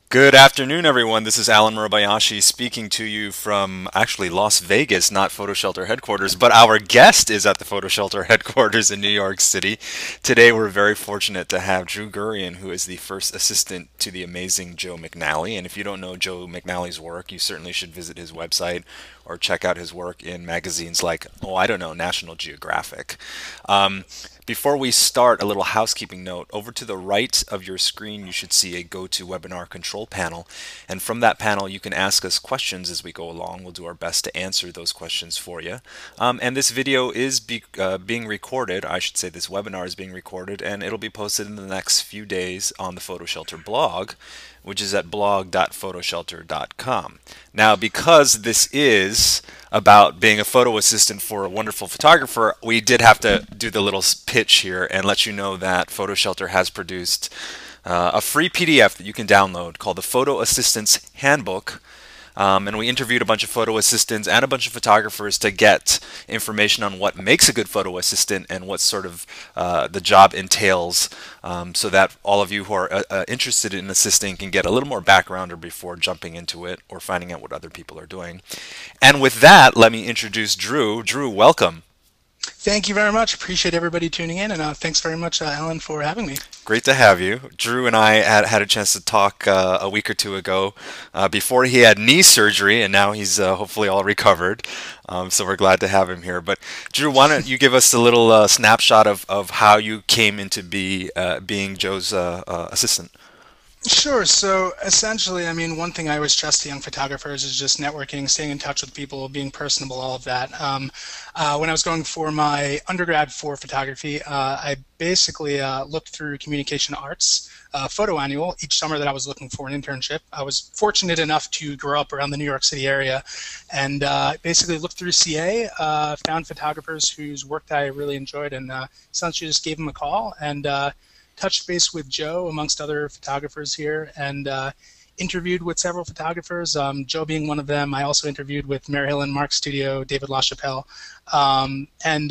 Good afternoon, everyone. This is Alan Murabayashi speaking to you from actually Las Vegas, not PhotoShelter headquarters, but our guest is at the PhotoShelter headquarters in New York City. Today, we're very fortunate to have Drew Gurian, who is the first assistant to the amazing Joe McNally. And if you don't know Joe McNally's work, you certainly should visit his website or check out his work in magazines like, oh, I don't know, National Geographic. Um, Before we start, a little housekeeping note. Over to the right of your screen, you should see a GoToWebinar control panel. And from that panel, you can ask us questions as we go along. We'll do our best to answer those questions for you. And this video is being recorded. I should say this webinar is being recorded, and it'll be posted in the next few days on the PhotoShelter blog, which is at blog.photoshelter.com. Now, because this is about being a photo assistant for a wonderful photographer, we did have to do the little pitch here and let you know that PhotoShelter has produced a free PDF that you can download called the Photo Assistant's Handbook. And we interviewed a bunch of photo assistants and a bunch of photographers to get information on what makes a good photo assistant and what sort of the job entails, so that all of you who are interested in assisting can get a little more backgrounder before jumping into it or finding out what other people are doing. And with that, let me introduce Drew. Drew, welcome. Thank you very much. Appreciate everybody tuning in, and thanks very much, Alan, for having me. Great to have you. Drew and I had a chance to talk a week or two ago before he had knee surgery, and now he's hopefully all recovered. So we're glad to have him here. But Drew, why don't you give us a little snapshot of how you came into being Joe's assistant? Sure. So essentially, I mean, one thing I always stress to young photographers is just networking, staying in touch with people, being personable, all of that. When I was going for my undergrad for photography, I basically looked through communication arts photo annual each summer that I was looking for an internship. I was fortunate enough to grow up around the New York City area and basically looked through CA, found photographers whose work I really enjoyed, and essentially just gave them a call and touched base with Joe amongst other photographers here, and interviewed with several photographers, Joe being one of them. I also interviewed with Mary Helen, Mark Studio, David LaChapelle, and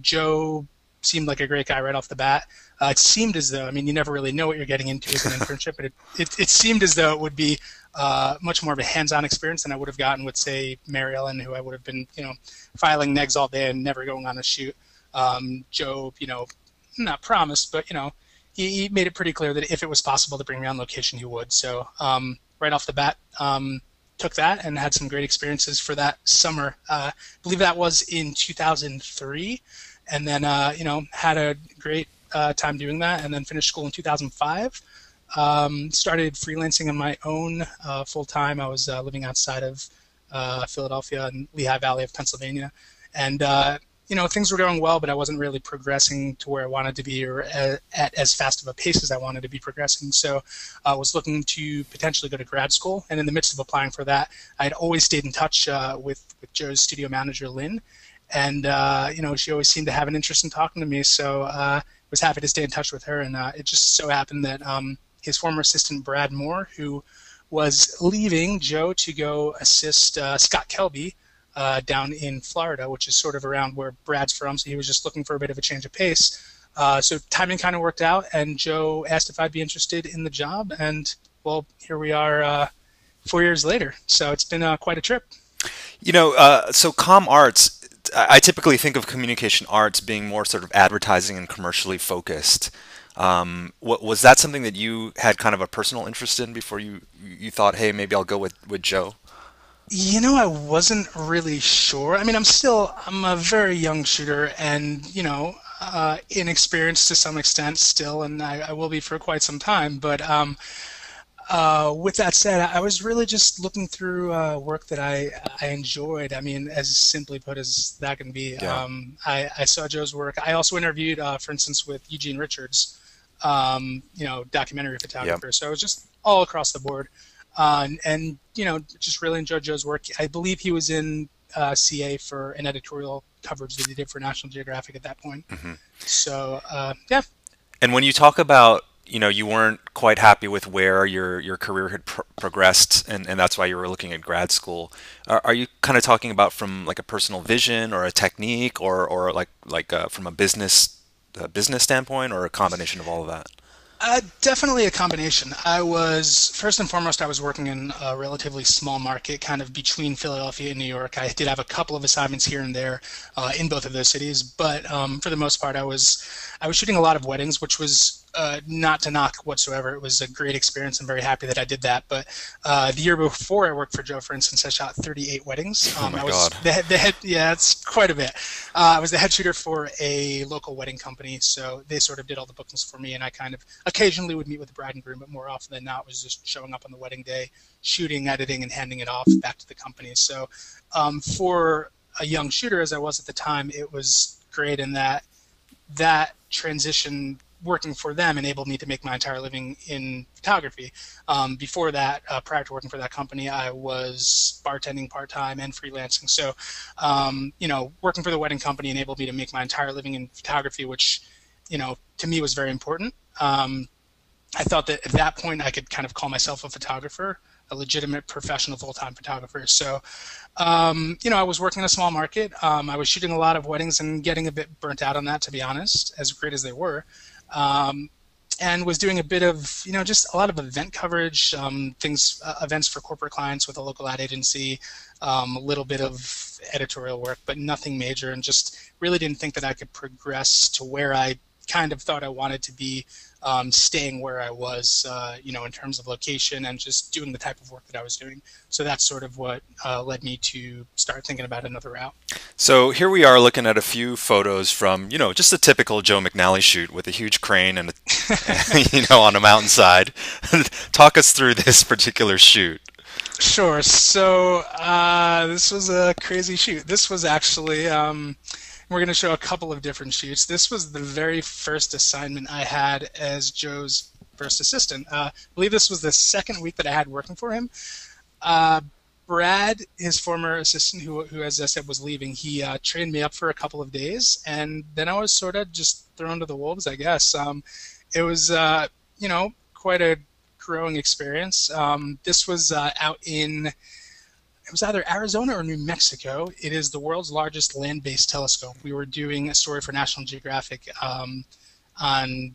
Joe seemed like a great guy right off the bat. It seemed as though, I mean, you never really know what you're getting into as an internship, but it seemed as though it would be much more of a hands-on experience than I would have gotten with, say, Mary Ellen, who I would have been, filing negs all day and never going on a shoot. Joe, not promised, but he made it pretty clear that if it was possible to bring me on location, he would. So right off the bat, took that and had some great experiences for that summer. I believe that was in 2003, and then had a great time doing that, and then finished school in 2005. Started freelancing on my own full time. I was living outside of Philadelphia in Lehigh Valley of Pennsylvania, and things were going well, but I wasn't really progressing to where I wanted to be, or at as fast of a pace as I wanted to be progressing. So I was looking to potentially go to grad school, and in the midst of applying for that, I had always stayed in touch with Joe's studio manager, Lynn, and she always seemed to have an interest in talking to me, so I was happy to stay in touch with her, and it just so happened that his former assistant, Brad Moore, who was leaving Joe to go assist Scott Kelby, down in Florida, which is sort of around where Brad's from, so he was just looking for a bit of a change of pace. So timing kind of worked out, and Joe asked if I'd be interested in the job, and well, here we are 4 years later. So it's been quite a trip. So comm arts, I typically think of communication arts being more sort of advertising and commercially focused. Was that something that you had kind of a personal interest in before you thought, hey, maybe I'll go with Joe? I wasn't really sure. I mean, I'm a very young shooter, and, inexperienced to some extent still, and I will be for quite some time. But with that said, I was really just looking through work that I enjoyed. I mean, as simply put as that can be. Yeah. I saw Joe's work. I also interviewed, for instance, with Eugene Richards, documentary Yep. photographer. So it was just all across the board. And just really enjoyed Joe's work. I believe he was in CA for an editorial coverage that he did for National Geographic at that point. hmm So yeah. And when you talk about, you weren't quite happy with where your career had progressed, and that's why you were looking at grad school. Are you kind of talking about from like a personal vision or a technique, or like from a business standpoint, or a combination of all of that? Definitely a combination. First and foremost, I was working in a relatively small market, kind of between Philadelphia and New York. I did have a couple of assignments here and there in both of those cities, but for the most part, I was shooting a lot of weddings, which was not to knock whatsoever. It was a great experience. I'm very happy that I did that. But the year before I worked for Joe, for instance, I shot 38 weddings. Oh my I was God. the head, yeah, it's quite a bit. I was the head shooter for a local wedding company, so they sort of did all the bookings for me, and I kind of occasionally would meet with the bride and groom, but more often than not was just showing up on the wedding day, shooting, editing, and handing it off back to the company. So for a young shooter, as I was at the time, it was great in that transition working for them enabled me to make my entire living in photography. Before that, prior to working for that company, I was bartending part-time and freelancing. So, working for the wedding company enabled me to make my entire living in photography, which, to me was very important. I thought that at that point I could kind of call myself a photographer, a legitimate professional full-time photographer. So, I was working in a small market. I was shooting a lot of weddings and getting a bit burnt out on that, to be honest, as great as they were. And was doing a bit of, just a lot of event coverage, events for corporate clients with a local ad agency, a little bit of editorial work, but nothing major, and just really didn't think that I could progress to where I kind of thought I wanted to be, staying where I was, in terms of location and just doing the type of work that I was doing. So that's sort of what led me to start thinking about another route. So here we are looking at a few photos from, just a typical Joe McNally shoot with a huge crane and, on a mountainside. Talk us through this particular shoot. Sure. So this was a crazy shoot. This was actually, we're going to show a couple of different shoots. This was the very first assignment I had as Joe's first assistant. I believe this was the second week that I had working for him. Brad, his former assistant, who as I said was leaving, he trained me up for a couple of days, and then I was sort of just thrown to the wolves, I guess. It was, quite a growing experience. This was out in, it was either Arizona or New Mexico. It is the world's largest land-based telescope. We were doing a story for National Geographic on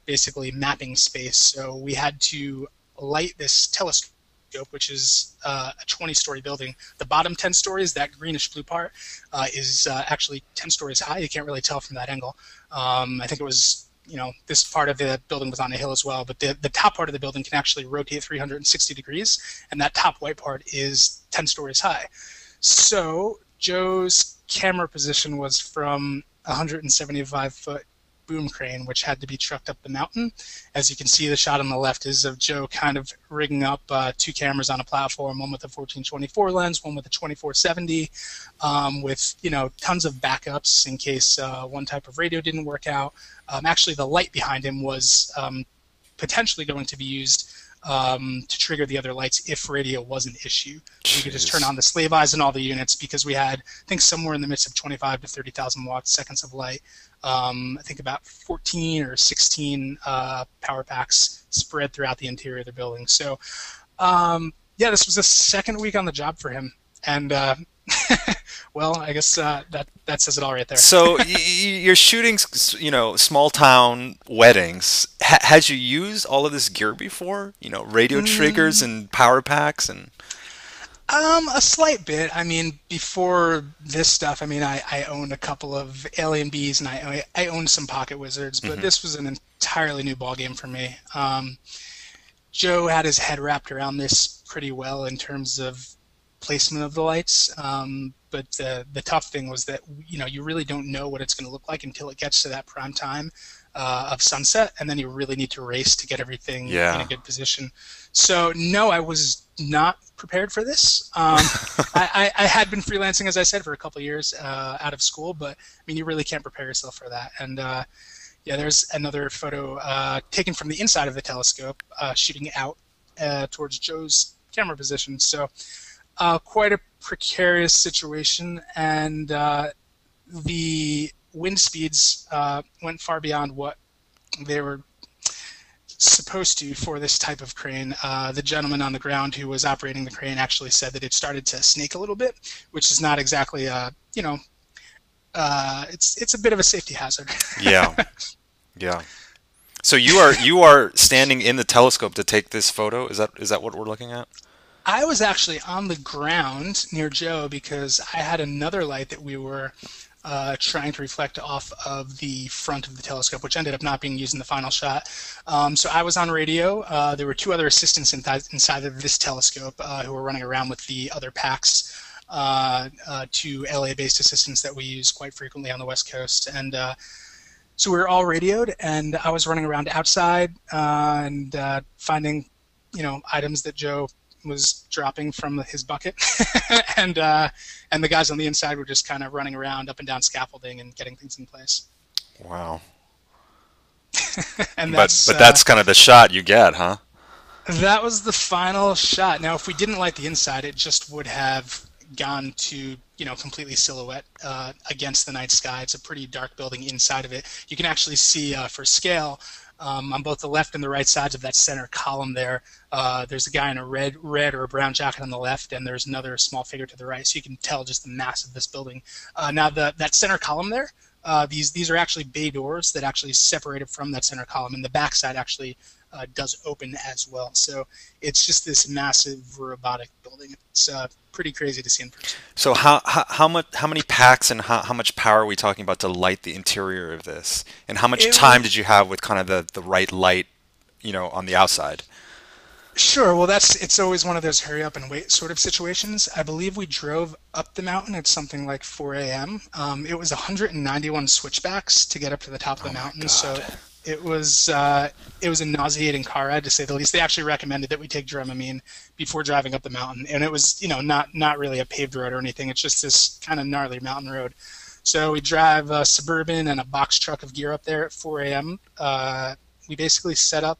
basically mapping space. So we had to light this telescope, which is a 20-story building. The bottom 10 stories, that greenish blue part, is actually 10 stories high. You can't really tell from that angle. I think it was, this part of the building was on a hill as well, but the top part of the building can actually rotate 360 degrees, and that top white part is 10 stories high. So Joe's camera position was from 175-foot boom crane, which had to be trucked up the mountain. As you can see, the shot on the left is of Joe kind of rigging up two cameras on a platform, one with a 1424 lens, one with a 2470, with tons of backups in case one type of radio didn't work out. Actually, the light behind him was potentially going to be used to trigger the other lights if radio was an issue. We could just turn on the slave eyes in all the units because we had, I think, somewhere in the midst of 25 to 30,000 watts seconds of light. I think about 14 or 16 power packs spread throughout the interior of the building. So, this was the second week on the job for him, and well, I guess that says it all right there. So you're shooting, small town weddings. Had you used all of this gear before? Radio triggers and power packs and. A slight bit. I mean, before this stuff, I owned a couple of Alien Bees and I owned some Pocket Wizards, but this was an entirely new ballgame for me. Joe had his head wrapped around this pretty well in terms of placement of the lights, but the tough thing was that you really don't know what it's going to look like until it gets to that prime time of sunset, and then you really need to race to get everything in a good position. So no, I was not prepared for this. I had been freelancing, as I said, for a couple of years out of school, but you really can't prepare yourself for that. And there's another photo taken from the inside of the telescope, shooting out towards Joe's camera position. So quite a precarious situation, and the wind speeds went far beyond what they were supposed to for this type of crane. The gentleman on the ground who was operating the crane actually said that it started to snake a little bit, which is not exactly, it's a bit of a safety hazard. Yeah. So you are standing in the telescope to take this photo. Is that what we're looking at? I was actually on the ground near Joe because I had another light that we were trying to reflect off of the front of the telescope, which ended up not being used in the final shot. So I was on radio. There were two other assistants inside of this telescope who were running around with the other packs, two LA-based assistants that we use quite frequently on the West Coast. And so we were all radioed, and I was running around outside and finding, items that Joe was dropping from his bucket, and the guys on the inside were just kind of running around up and down scaffolding and getting things in place. Wow. And But that's kind of the shot you get, huh? that was the final shot. Now, if we didn't light the inside, it just would have gone to completely silhouette against the night sky. It's a pretty dark building inside of it. You can actually see for scale. On both the left and the right sides of that center column there's a guy in a red or a brown jacket on the left, and there's another small figure to the right. So you can tell just the mass of this building. Now, that center column there, these are actually bay doors that actually separated from that center column, and the back side actually does open as well. So it's just this massive robotic building. It's pretty crazy to see in person. So how many packs and how much power are we talking about to light the interior of this? And how much It time was did you have with kind of the right light, on the outside? Sure. Well, it's always one of those hurry up and wait sort of situations. I believe we drove up the mountain at something like 4 a.m. It was 191 switchbacks to get up to the top of Oh the my mountain, so God. it was a nauseating car ride to say the least. They actually recommended that we take Dramamine before driving up the mountain, and it was not really a paved road or anything. It's just this kind of gnarly mountain road. So we drive a Suburban and a box truck of gear up there at 4 a.m. We basically set up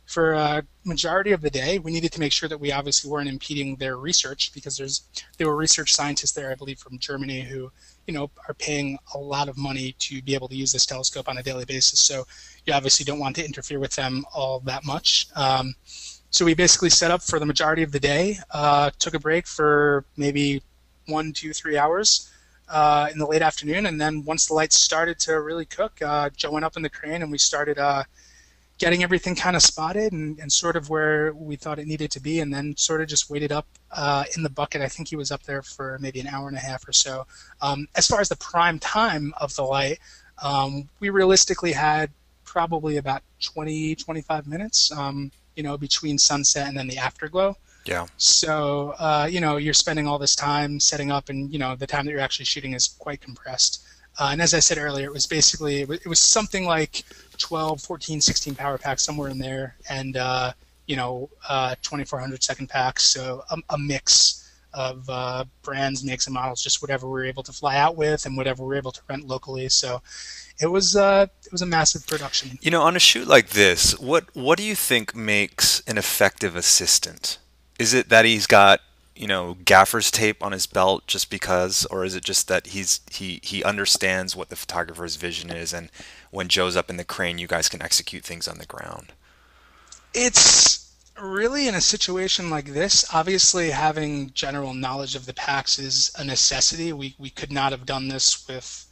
for a majority of the day. We needed to make sure that we obviously weren't impeding their research because there were research scientists there, I believe, from Germany who are paying a lot of money to be able to use this telescope on a daily basis. So you obviously don't want to interfere with them all that much. So we basically set up for the majority of the day, took a break for maybe 1, 2, 3 hours in the late afternoon, and then once the lights started to really cook, Joe went up in the crane and we started getting everything kind of spotted and sort of where we thought it needed to be, and then sort of just waited up in the bucket. I think he was up there for maybe an hour and a half or so. As far as the prime time of the light, we realistically had probably about 20, 25 minutes, between sunset and then the afterglow. Yeah. So, you're spending all this time setting up, and, the time that you're actually shooting is quite compressed. And as I said earlier, it was basically, it was something like 12, 14, 16 power packs, somewhere in there, and, 2400 second packs. So a mix of brands, makes, and models, just whatever we were able to fly out with and whatever we were able to rent locally. So it was a massive production. On a shoot like this, what do you think makes an effective assistant? Is it that he's got, gaffer's tape on his belt just because, or is it just that he understands what the photographer's vision is, and when Joe's up in the crane, you guys can execute things on the ground? It's really in a situation like this, obviously having general knowledge of the packs is a necessity. We could not have done this with,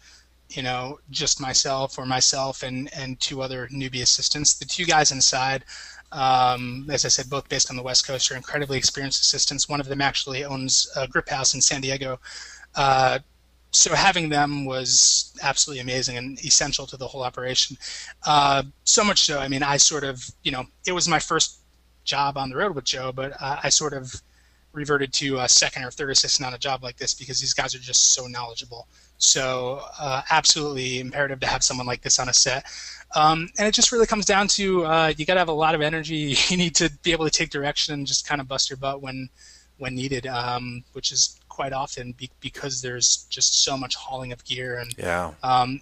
just myself and two other newbie assistants. The two guys inside, as I said, both based on the West Coast, are incredibly experienced assistants. One of them actually owns a grip house in San Diego. So having them was absolutely amazing and essential to the whole operation. So much so, I sort of, it was my first job on the road with Joe, but I sort of reverted to a second or third assistant on a job like this because these guys are just so knowledgeable. So absolutely imperative to have someone like this on a set. And it just really comes down to you got to have a lot of energy. You need to be able to take direction and just kind of bust your butt when needed, which is quite often because there's just so much hauling of gear. And Yeah.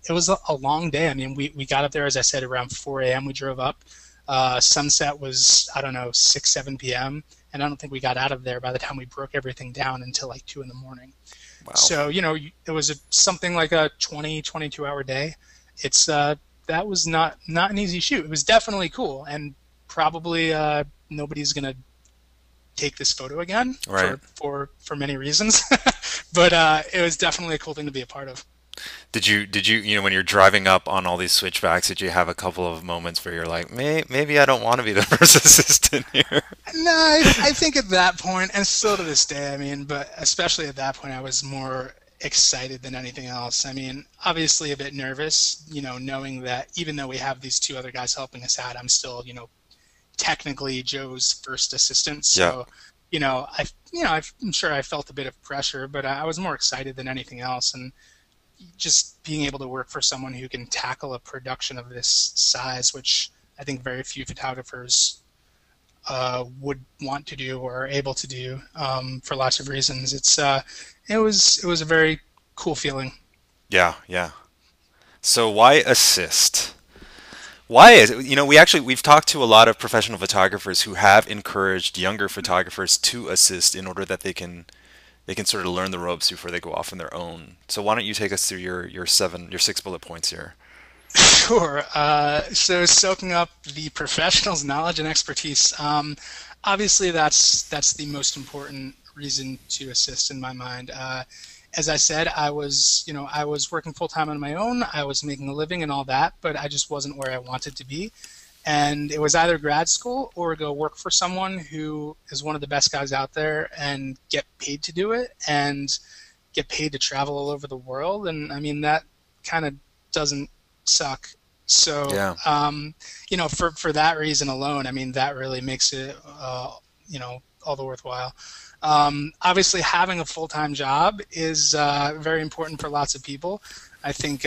it was a long day. We got up there, as I said, around 4 a.m. We drove up. Sunset was, I don't know, 6, 7 p.m. And I don't think we got out of there by the time we broke everything down until like 2 in the morning. Wow. So, it was something like a 20, 22-hour day. It's that was not an easy shoot. It was definitely cool, and probably nobody's going to take this photo again Right. for many reasons. But it was definitely a cool thing to be a part of. when you're driving up on all these switchbacks, did you have a couple of moments where you're like, maybe I don't want to be the first assistant here? No, I think at that point, and still to this day, I mean, but especially at that point, I was more excited than anything else. I mean, obviously a bit nervous, knowing that even though we have these two other guys helping us out, I'm still, technically Joe's first assistant. Yeah, So, I'm sure I felt a bit of pressure, but I was more excited than anything else. And just being able to work for someone who can tackle a production of this size, which I think very few photographers would want to do or are able to do for lots of reasons. It was a very cool feeling. yeah, yeah. So why assist? Why is it, we've talked to a lot of professional photographers who have encouraged younger photographers to assist in order that they can sort of learn the ropes before they go off on their own. So why don't you take us through your 6 bullet points here? Sure. So soaking up the professional's knowledge and expertise. Obviously, that's the most important reason to assist in my mind. As I said, I was working full time on my own. I was making a living and all that, but I just wasn't where I wanted to be. And it was either grad school or go work for someone who is one of the best guys out there and get paid to do it and get paid to travel all over the world. And I mean, that kind of doesn't suck. So, Yeah. for that reason alone, I mean, that really makes it, all the worthwhile. Obviously, having a full-time job is very important for lots of people. I think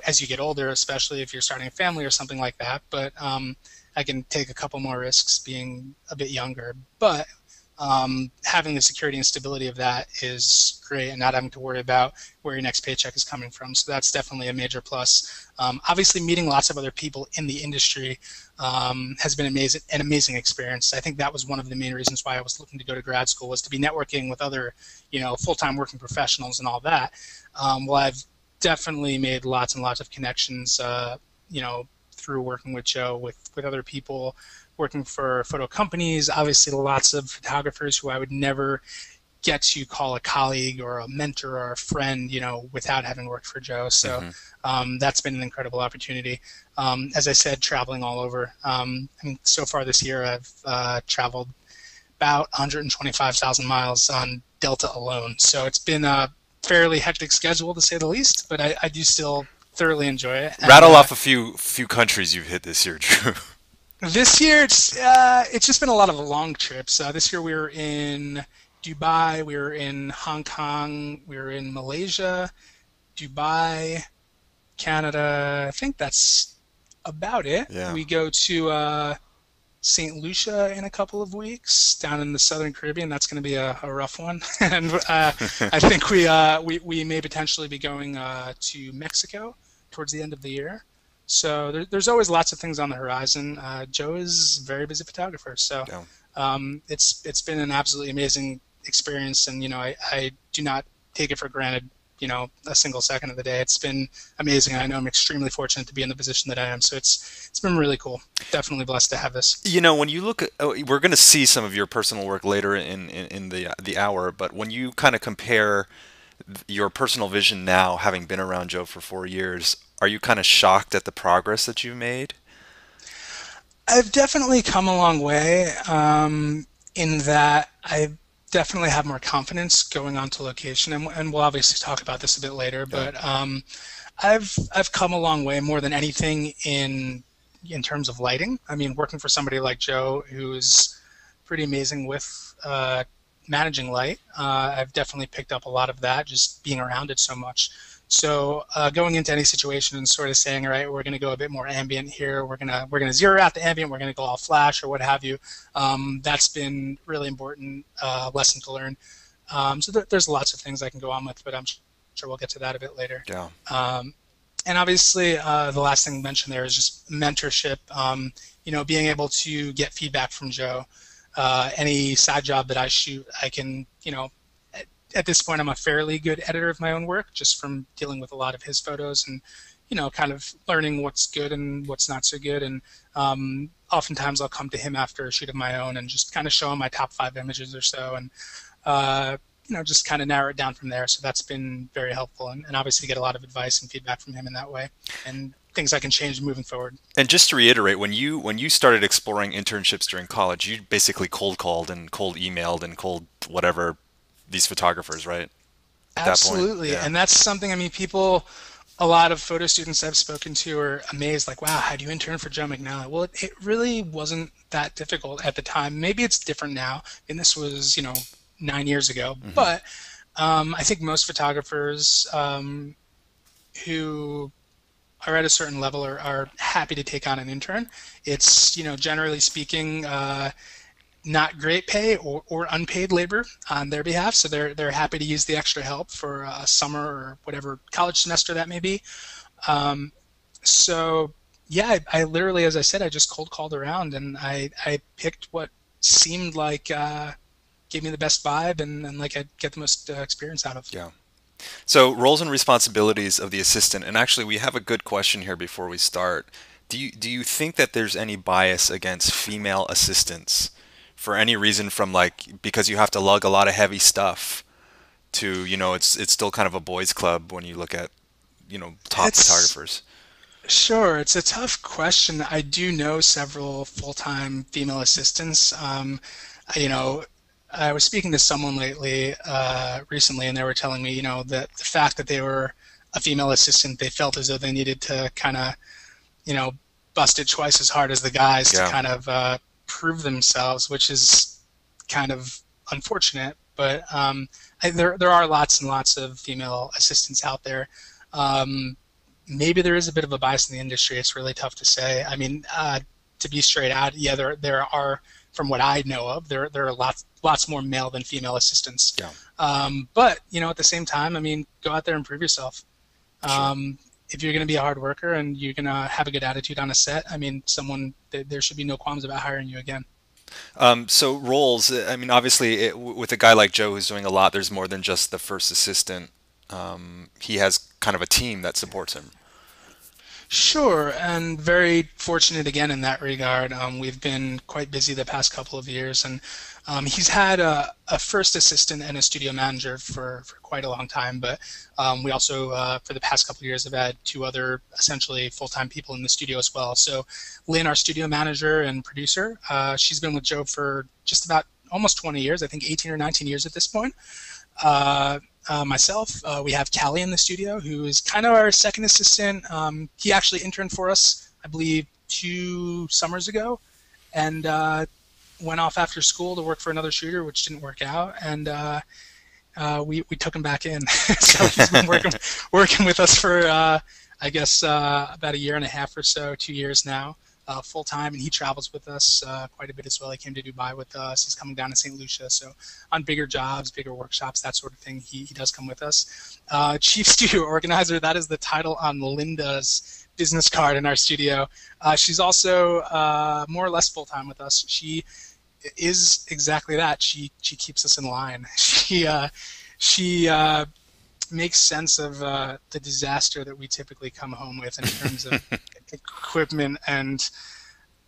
as you get older, especially if you're starting a family or something like that, but I can take a couple more risks being a bit younger. But having the security and stability of that is great, and not having to worry about where your next paycheck is coming from. So that's definitely a major plus. Obviously, meeting lots of other people in the industry has been an amazing experience. I think that was one of the main reasons why I was looking to go to grad school, was to be networking with other, full-time working professionals and all that. Well, I've definitely made lots and lots of connections, through working with Joe, with other people, working for photo companies, obviously lots of photographers who I would never get to call a colleague or a mentor or a friend, without having worked for Joe. So that's been an incredible opportunity. As I said, traveling all over. I mean, so far this year, I've traveled about 125,000 miles on Delta alone. So it's been a fairly hectic schedule, to say the least, but I do still thoroughly enjoy it. Rattle off a few countries you've hit this year, Drew. This year, it's just been a lot of long trips. This year we were in Dubai, we were in Hong Kong, we were in Malaysia, Dubai, Canada. I think that's about it. Yeah. We go to St. Lucia in a couple of weeks down in the Southern Caribbean. That's going to be a rough one. And I think we may potentially be going to Mexico towards the end of the year. So there's always lots of things on the horizon. Joe is a very busy photographer, so it's been an absolutely amazing experience, and I do not take it for granted, a single second of the day. It's been amazing. I know I'm extremely fortunate to be in the position that I am, so it's been really cool. Definitely blessed to have this. When you look at, we're going to see some of your personal work later in the hour, but when you kind of compare your personal vision now, having been around Joe for 4 years, are you kind of shocked at the progress that you've made? I've definitely come a long way, in that I definitely have more confidence going on to location, and we'll obviously talk about this a bit later. But I've come a long way, more than anything in terms of lighting. I mean, working for somebody like Joe, who's pretty amazing with managing light, I've definitely picked up a lot of that just being around it so much. So going into any situation and sort of saying, all right, we're going to go a bit more ambient here. We're gonna zero out the ambient. We're going to go all flash or what have you. That's been really important lesson to learn. So there's lots of things I can go on with, but I'm sure we'll get to that a bit later. Yeah. And obviously, the last thing mentioned there is just mentorship. Being able to get feedback from Joe. Any side job that I shoot, I can, at this point, I'm a fairly good editor of my own work, just from dealing with a lot of his photos and, kind of learning what's good and what's not so good. And oftentimes I'll come to him after a shoot of my own and just kind of show him my top 5 images or so. And, just kind of narrow it down from there. So that's been very helpful, and obviously get a lot of advice and feedback from him in that way, and things I can change moving forward. And just to reiterate, when you started exploring internships during college, you basically cold called and cold emailed and cold whatever these photographers, right? At that point, Absolutely. yeah, And that's something, I mean, people, a lot of photo students I've spoken to are amazed, like, wow, how do you intern for Joe McNally? Well, it really wasn't that difficult at the time. Maybe it's different now, and this was, 9 years ago. hmm But I think most photographers who are at a certain level are happy to take on an intern. It's, generally speaking, not great pay or unpaid labor on their behalf. So they're happy to use the extra help for a summer or whatever college semester that may be. Um, so yeah, I literally, as I said, I just cold called around, and I picked what seemed like gave me the best vibe, and like I'd get the most experience out of. yeah. So roles and responsibilities of the assistant, and actually we have a good question here before we start. Do you think that there's any bias against female assistants for any reason from like because you have to lug a lot of heavy stuff to, it's still kind of a boys club when you look at, top It's photographers. Sure, it's a tough question. I do know several full-time female assistants. You know, I was speaking to someone recently, and they were telling me, that the fact that they were a female assistant, they felt as though they needed to kind of, you know, bust it twice as hard as the guys to Yeah. kind of prove themselves, which is kind of unfortunate. But there are lots and lots of female assistants out there. Um, Maybe there is a bit of a bias in the industry. It's really tough to say. I mean, to be straight out, yeah, there are, from what I know of, there are lots more male than female assistants. Yeah. But at the same time, I mean, go out there and prove yourself. Sure. If you're going to be a hard worker and you're going to have a good attitude on a set, I mean, there should be no qualms about hiring you again. So roles, I mean, obviously, with a guy like Joe who's doing a lot, there's more than just the first assistant. He has kind of a team that supports him. Sure, and very fortunate again in that regard. We've been quite busy the past couple of years, and he's had a first assistant and a studio manager for quite a long time. But we also, for the past couple of years, have had two other essentially full-time people in the studio as well. So Lynn, our studio manager and producer, she's been with Joe for just about almost 20 years, I think 18 or 19 years at this point. Myself, we have Callie in the studio, who is kind of our second assistant. He actually interned for us, I believe, 2 summers ago, and went off after school to work for another shooter, which didn't work out, and we took him back in. So he's been working with us for I guess about a year and a half or so, 2 years now, full time, and he travels with us quite a bit as well. He came to Dubai with us. He's coming down to St. Lucia, so on bigger jobs, bigger workshops, that sort of thing, he does come with us. Chief Studio Organizer, that is the title on Linda's business card in our studio. She's also more or less full time with us. She is exactly that. She keeps us in line. She makes sense of the disaster that we typically come home with in terms of equipment and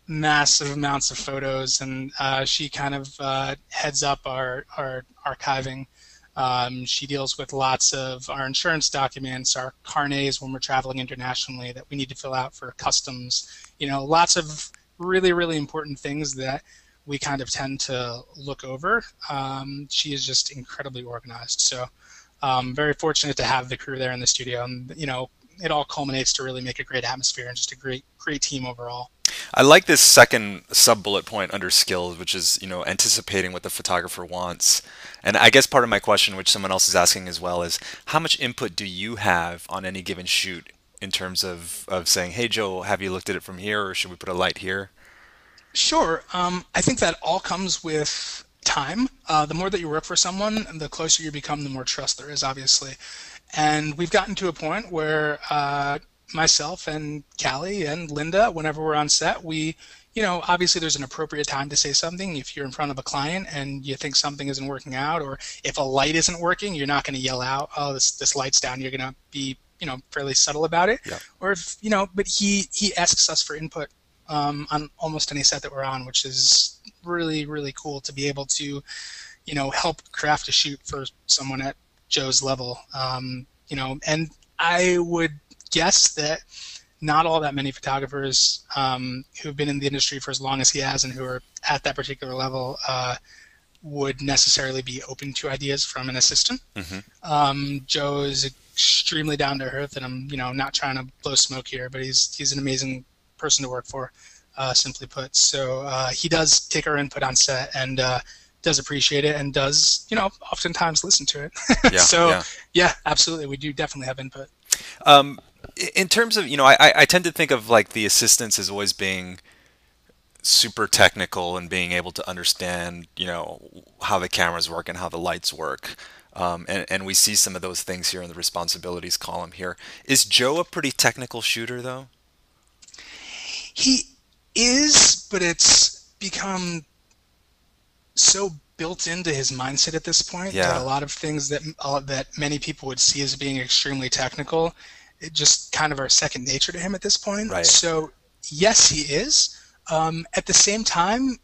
massive amounts of photos, and she kind of heads up our archiving. She deals with lots of our insurance documents, our carnets when we're traveling internationally that we need to fill out for customs. Lots of really, really important things that we kind of tend to look over. She is just incredibly organized. So very fortunate to have the crew there in the studio, and it all culminates to really make a great atmosphere and just a great team overall. I like this second sub bullet point under skills, which is, anticipating what the photographer wants. And I guess part of my question, which someone else is asking as well, is how much input do you have on any given shoot in terms of saying, hey, Joe, have you looked at it from here, or should we put a light here? Sure. I think that all comes with time. The more that you work for someone, the closer you become, the more trust there is, obviously. And we've gotten to a point where myself and Callie and Linda, whenever we're on set, obviously there's an appropriate time to say something. If you're in front of a client and you think something isn't working out, or if a light isn't working, you're not going to yell out, "Oh, this light's down." You're going to be, fairly subtle about it. Yeah. Or if, but he asks us for input on almost any set that we're on, which is really, really cool to be able to, help craft a shoot for someone at Joe's level. And I would guess that not all that many photographers who've been in the industry for as long as he has and who are at that particular level would necessarily be open to ideas from an assistant. Joe is extremely down to earth, and I'm not trying to blow smoke here, but he's an amazing person to work for, simply put. So he does take our input on set and does appreciate it and does oftentimes listen to it. Yeah, absolutely, we do definitely have input. In terms of, I tend to think of like the assistants as always being super technical and being able to understand, how the cameras work and how the lights work. And we see some of those things here in the responsibilities column here. Is Joe a pretty technical shooter, though? He is, but it's become so built into his mindset at this point that a lot of things that many people would see as being extremely technical, it just kind of are second nature to him at this point. Right. So yes, he is. At the same time,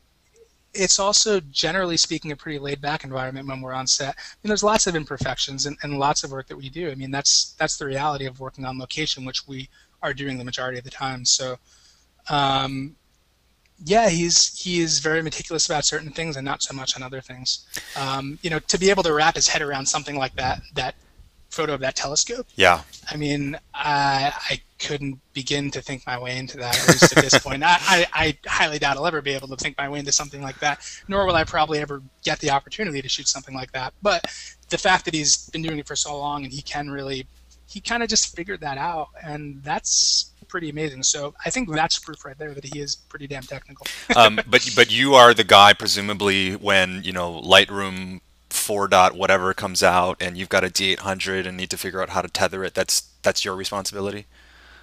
it's also, generally speaking, a pretty laid-back environment when we're on set. There's lots of imperfections and lots of work that we do. That's the reality of working on location, which we are doing the majority of the time. So, he is very meticulous about certain things and not so much on other things. To be able to wrap his head around something like that photo of that telescope. Yeah. I couldn't begin to think my way into that, at least at this point. I highly doubt I'll ever be able to think my way into something like that, nor will I probably ever get the opportunity to shoot something like that. But the fact that he's been doing it for so long and he kind of just figured that out, and that's pretty amazing. So I think that's proof right there that he is pretty damn technical. But you are the guy, presumably, when Lightroom 4 dot whatever comes out and you've got a D800 and need to figure out how to tether it. That's your responsibility.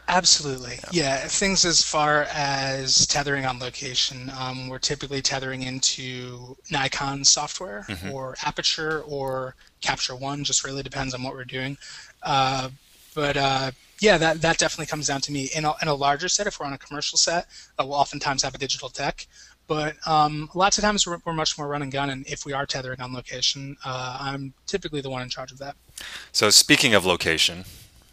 Absolutely. Yeah. Things as far as tethering on location, we're typically tethering into Nikon software or Aperture or Capture One. Just really depends on what we're doing. That definitely comes down to me. In a larger set, if we're on a commercial set, we'll oftentimes have a digital tech. But lots of times we're much more run and gun, and if we are tethering on location, I'm typically the one in charge of that. So speaking of location,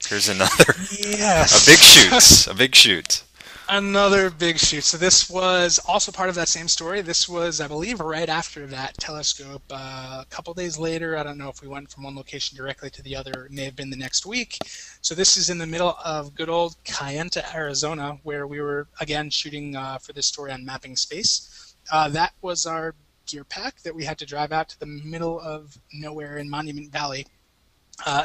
here's another yes. a big shoot. Another big shoot. So this was also part of that same story. This was, I believe, right after that telescope. A couple days later, I don't know if we went from one location directly to the other. It may have been the next week. So this is in the middle of good old Kayenta, Arizona, where we were, again, shooting for this story on mapping space. That was our gear pack that we had to drive out to the middle of nowhere in Monument Valley.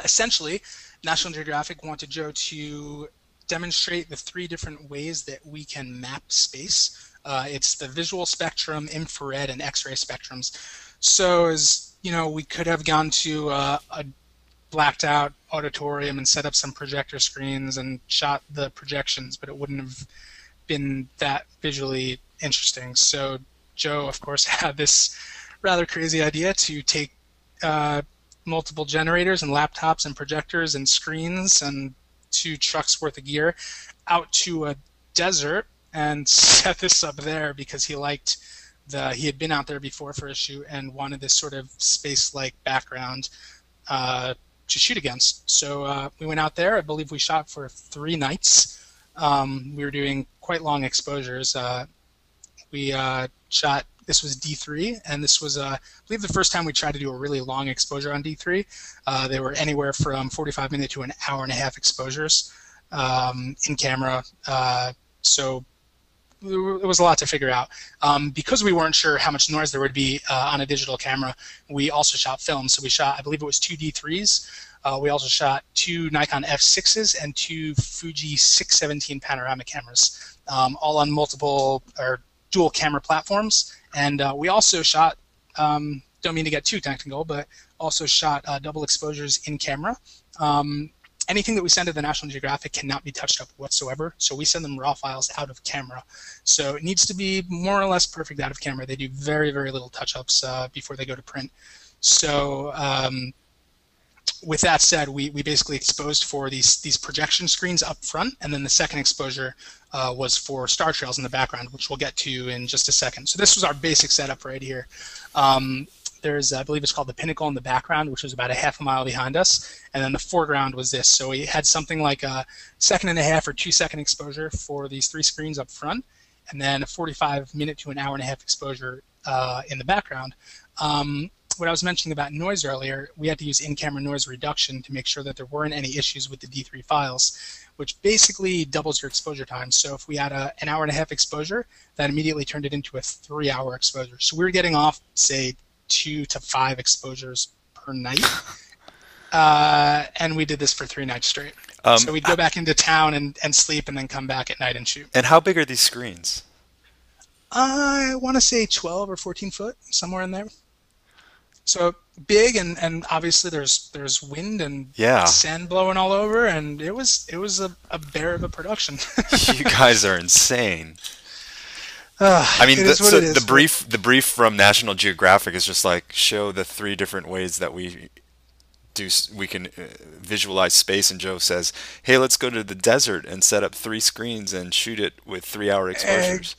Essentially, National Geographic wanted Joe to demonstrate the 3 different ways that we can map space. It's the visual spectrum, infrared, and X-ray spectrums. So as we could have gone to a blacked out auditorium and set up some projector screens and shot the projections, but it wouldn't have been that visually interesting. So Joe, of course, had this rather crazy idea to take multiple generators and laptops and projectors and screens and 2 trucks worth of gear out to a desert and set this up there because he had been out there before for a shoot and wanted this sort of space-like background to shoot against. So we went out there. I believe we shot for 3 nights. We were doing quite long exposures. We shot, this was D3, and this was, I believe, the first time we tried to do a really long exposure on D3. They were anywhere from 45-minute to an hour-and-a-half exposures in camera. So it was a lot to figure out. Because we weren't sure how much noise there would be on a digital camera, we also shot film. So we shot, I believe it was 2 D3s. We also shot 2 Nikon F6s and 2 Fuji 617 panoramic cameras, all on multiple or dual camera platforms. And we also shot, don't mean to get too technical, but also shot double exposures in camera. Anything that we send to the National Geographic cannot be touched up whatsoever, so we send them raw files out of camera. So it needs to be more or less perfect out of camera. They do very, very little touch-ups before they go to print. So with that said, we basically exposed for these projection screens up front, and then the second exposure was for star trails in the background, which we'll get to in just a second. So this was our basic setup right here. there's I believe it's called the Pinnacle in the background, which was about a half a mile behind us, and then the foreground was this. So we had something like a second and a half or 2 second exposure for these three screens up front, and then a 45 minute to an hour and a half exposure in the background. What I was mentioning about noise earlier, we had to use in-camera noise reduction to make sure that there weren't any issues with the D3 files, which basically doubles your exposure time. So if we had an hour and a half exposure, that immediately turned it into a 3-hour exposure. So we were getting off, say, 2 to 5 exposures per night. And we did this for 3 nights straight. So we'd go back into town and sleep and then come back at night and shoot. And how big are these screens? I want to say 12 or 14 foot, somewhere in there. So big, and obviously there's wind and sand blowing all over, and it was a bear of a production. You guys are insane. I mean, the brief from National Geographic is just like, show the 3 different ways that we can visualize space, and Joe says, hey, let's go to the desert and set up 3 screens and shoot it with 3-hour exposures.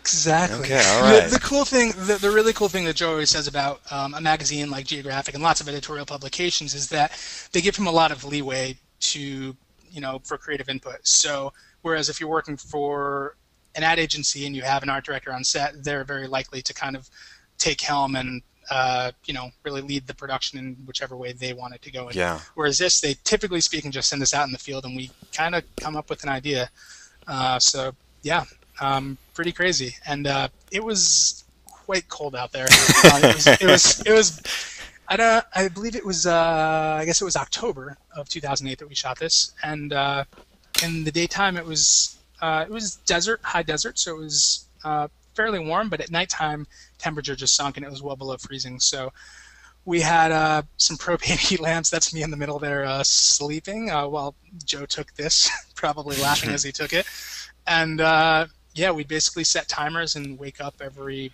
Exactly. Okay, all right. The cool thing, the really cool thing that Joe always says about a magazine like Geographic and lots of editorial publications is that they give him a lot of leeway to, for creative input. So whereas if you're working for an ad agency and you have an art director on set, they're very likely to kind of take helm and really lead the production in whichever way they want it to go in. Yeah. Whereas this, they typically speaking just send us out in the field and we kind of come up with an idea. Pretty crazy, and it was quite cold out there. It was. I believe it was. I guess it was October of 2008 that we shot this, and in the daytime it was desert, high desert, so it was fairly warm. But at nighttime, temperature just sunk, and it was well below freezing. So we had some propane heat lamps. That's me in the middle there sleeping while Joe took this, probably laughing as he took it, and. We'd basically set timers and wake up every,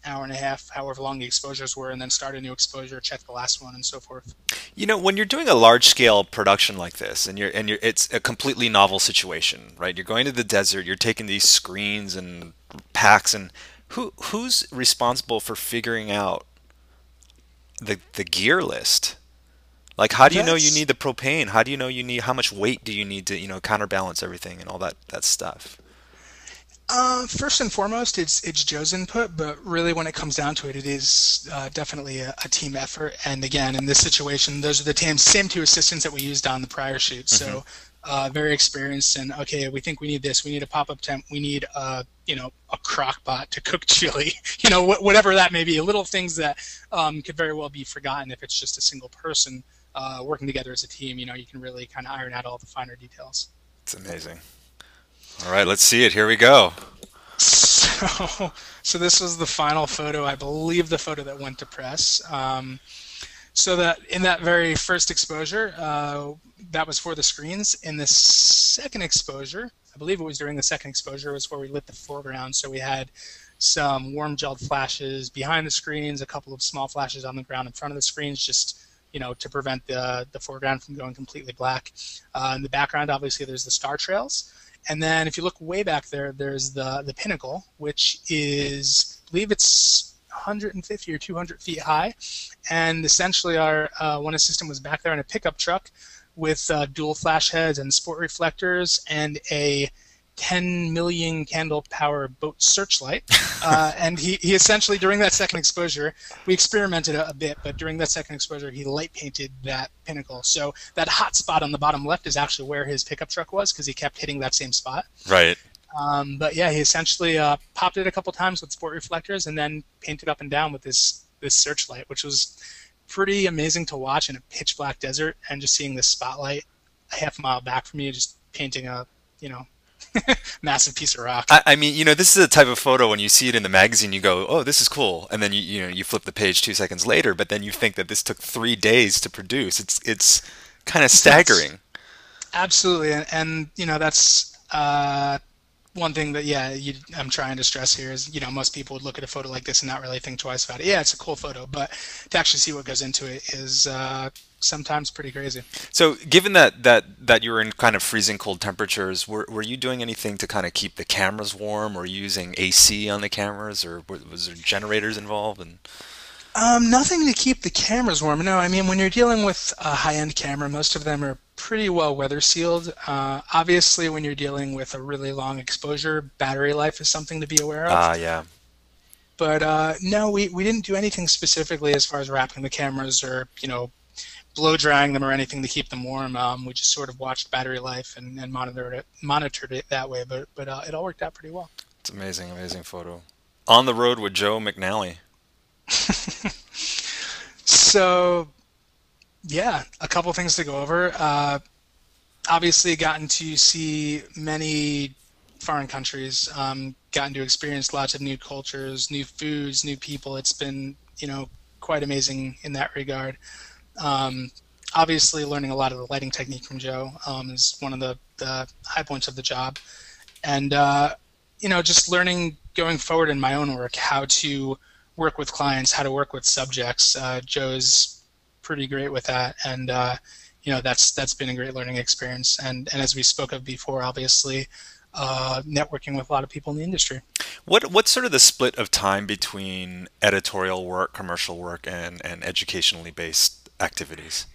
hour and a half, however long the exposures were, and then start a new exposure, check the last one, and so forth. When you're doing a large-scale production like this, and it's a completely novel situation, right? You're going to the desert, you're taking these screens and packs, and who's responsible for figuring out the gear list? Like, how do you know you need the propane? How do you know how much weight do you need to, counterbalance everything and all that stuff? First and foremost, it's Joe's input, but really when it comes down to it, it is definitely a team effort. And again, in this situation, those are the same 2 assistants that we used on the prior shoot. So very experienced, and okay, we think we need this. We need a pop-up tent. We need a crock pot to cook chili. Whatever that may be. Little things that could very well be forgotten if it's just a single person working together as a team. You can really kind of iron out all the finer details. It's amazing. All right, let's see it. Here we go. So this was the final photo. I believe the photo that went to press. So that in that very first exposure, that was for the screens. In the second exposure, I believe it was during the second exposure, was where we lit the foreground. So we had some warm gelled flashes behind the screens, a couple of small flashes on the ground in front of the screens, just to prevent the foreground from going completely black. In the background, obviously, there's the star trails. And then if you look way back there, there's the Pinnacle, which is, I believe it's 150 or 200 feet high. And essentially our one assistant was back there in a pickup truck with dual flash heads and sport reflectors and a 10 million candle power boat searchlight. And he essentially, during that second exposure, we experimented a bit, but during that second exposure, he light painted that Pinnacle. So that hot spot on the bottom left is actually where his pickup truck was, because he kept hitting that same spot. Right. But yeah, he essentially popped it a couple times with sport reflectors and then painted up and down with this searchlight, which was pretty amazing to watch in a pitch black desert, and just seeing this spotlight a half a mile back from you, just painting a, massive piece of rock. I mean, this is a type of photo when you see it in the magazine, you go, oh, this is cool. And then you flip the page 2 seconds later, but then you think that this took 3 days to produce. It's kind of staggering. Absolutely. And that's one thing that, I'm trying to stress here is, most people would look at a photo like this and not really think twice about it. Yeah, it's a cool photo, but to actually see what goes into it is sometimes pretty crazy. So given that you were in kind of freezing cold temperatures, were you doing anything to kind of keep the cameras warm, or using AC on the cameras, or was there generators involved? And Nothing to keep the cameras warm. No, I mean, when you're dealing with a high-end camera, most of them are pretty well weather sealed. Obviously, when you're dealing with a really long exposure, battery life is something to be aware of. Ah, yeah. But no, we didn't do anything specifically as far as wrapping the cameras or, blow drying them or anything to keep them warm. We just sort of watched battery life and monitored it that way. But it all worked out pretty well. It's amazing, amazing photo. On the road with Joe McNally. So yeah, a couple things to go over. Obviously, gotten to see many foreign countries. Gotten to experience lots of new cultures, new foods, new people. It's been, quite amazing in that regard. Um, Obviously, learning a lot of the lighting technique from Joe is one of the high points of the job. And, just learning going forward in my own work how to work with clients, how to work with subjects. Joe's pretty great with that. And, that's been a great learning experience. And as we spoke of before, obviously, networking with a lot of people in the industry. What's sort of the split of time between editorial work, commercial work, and educationally based activities?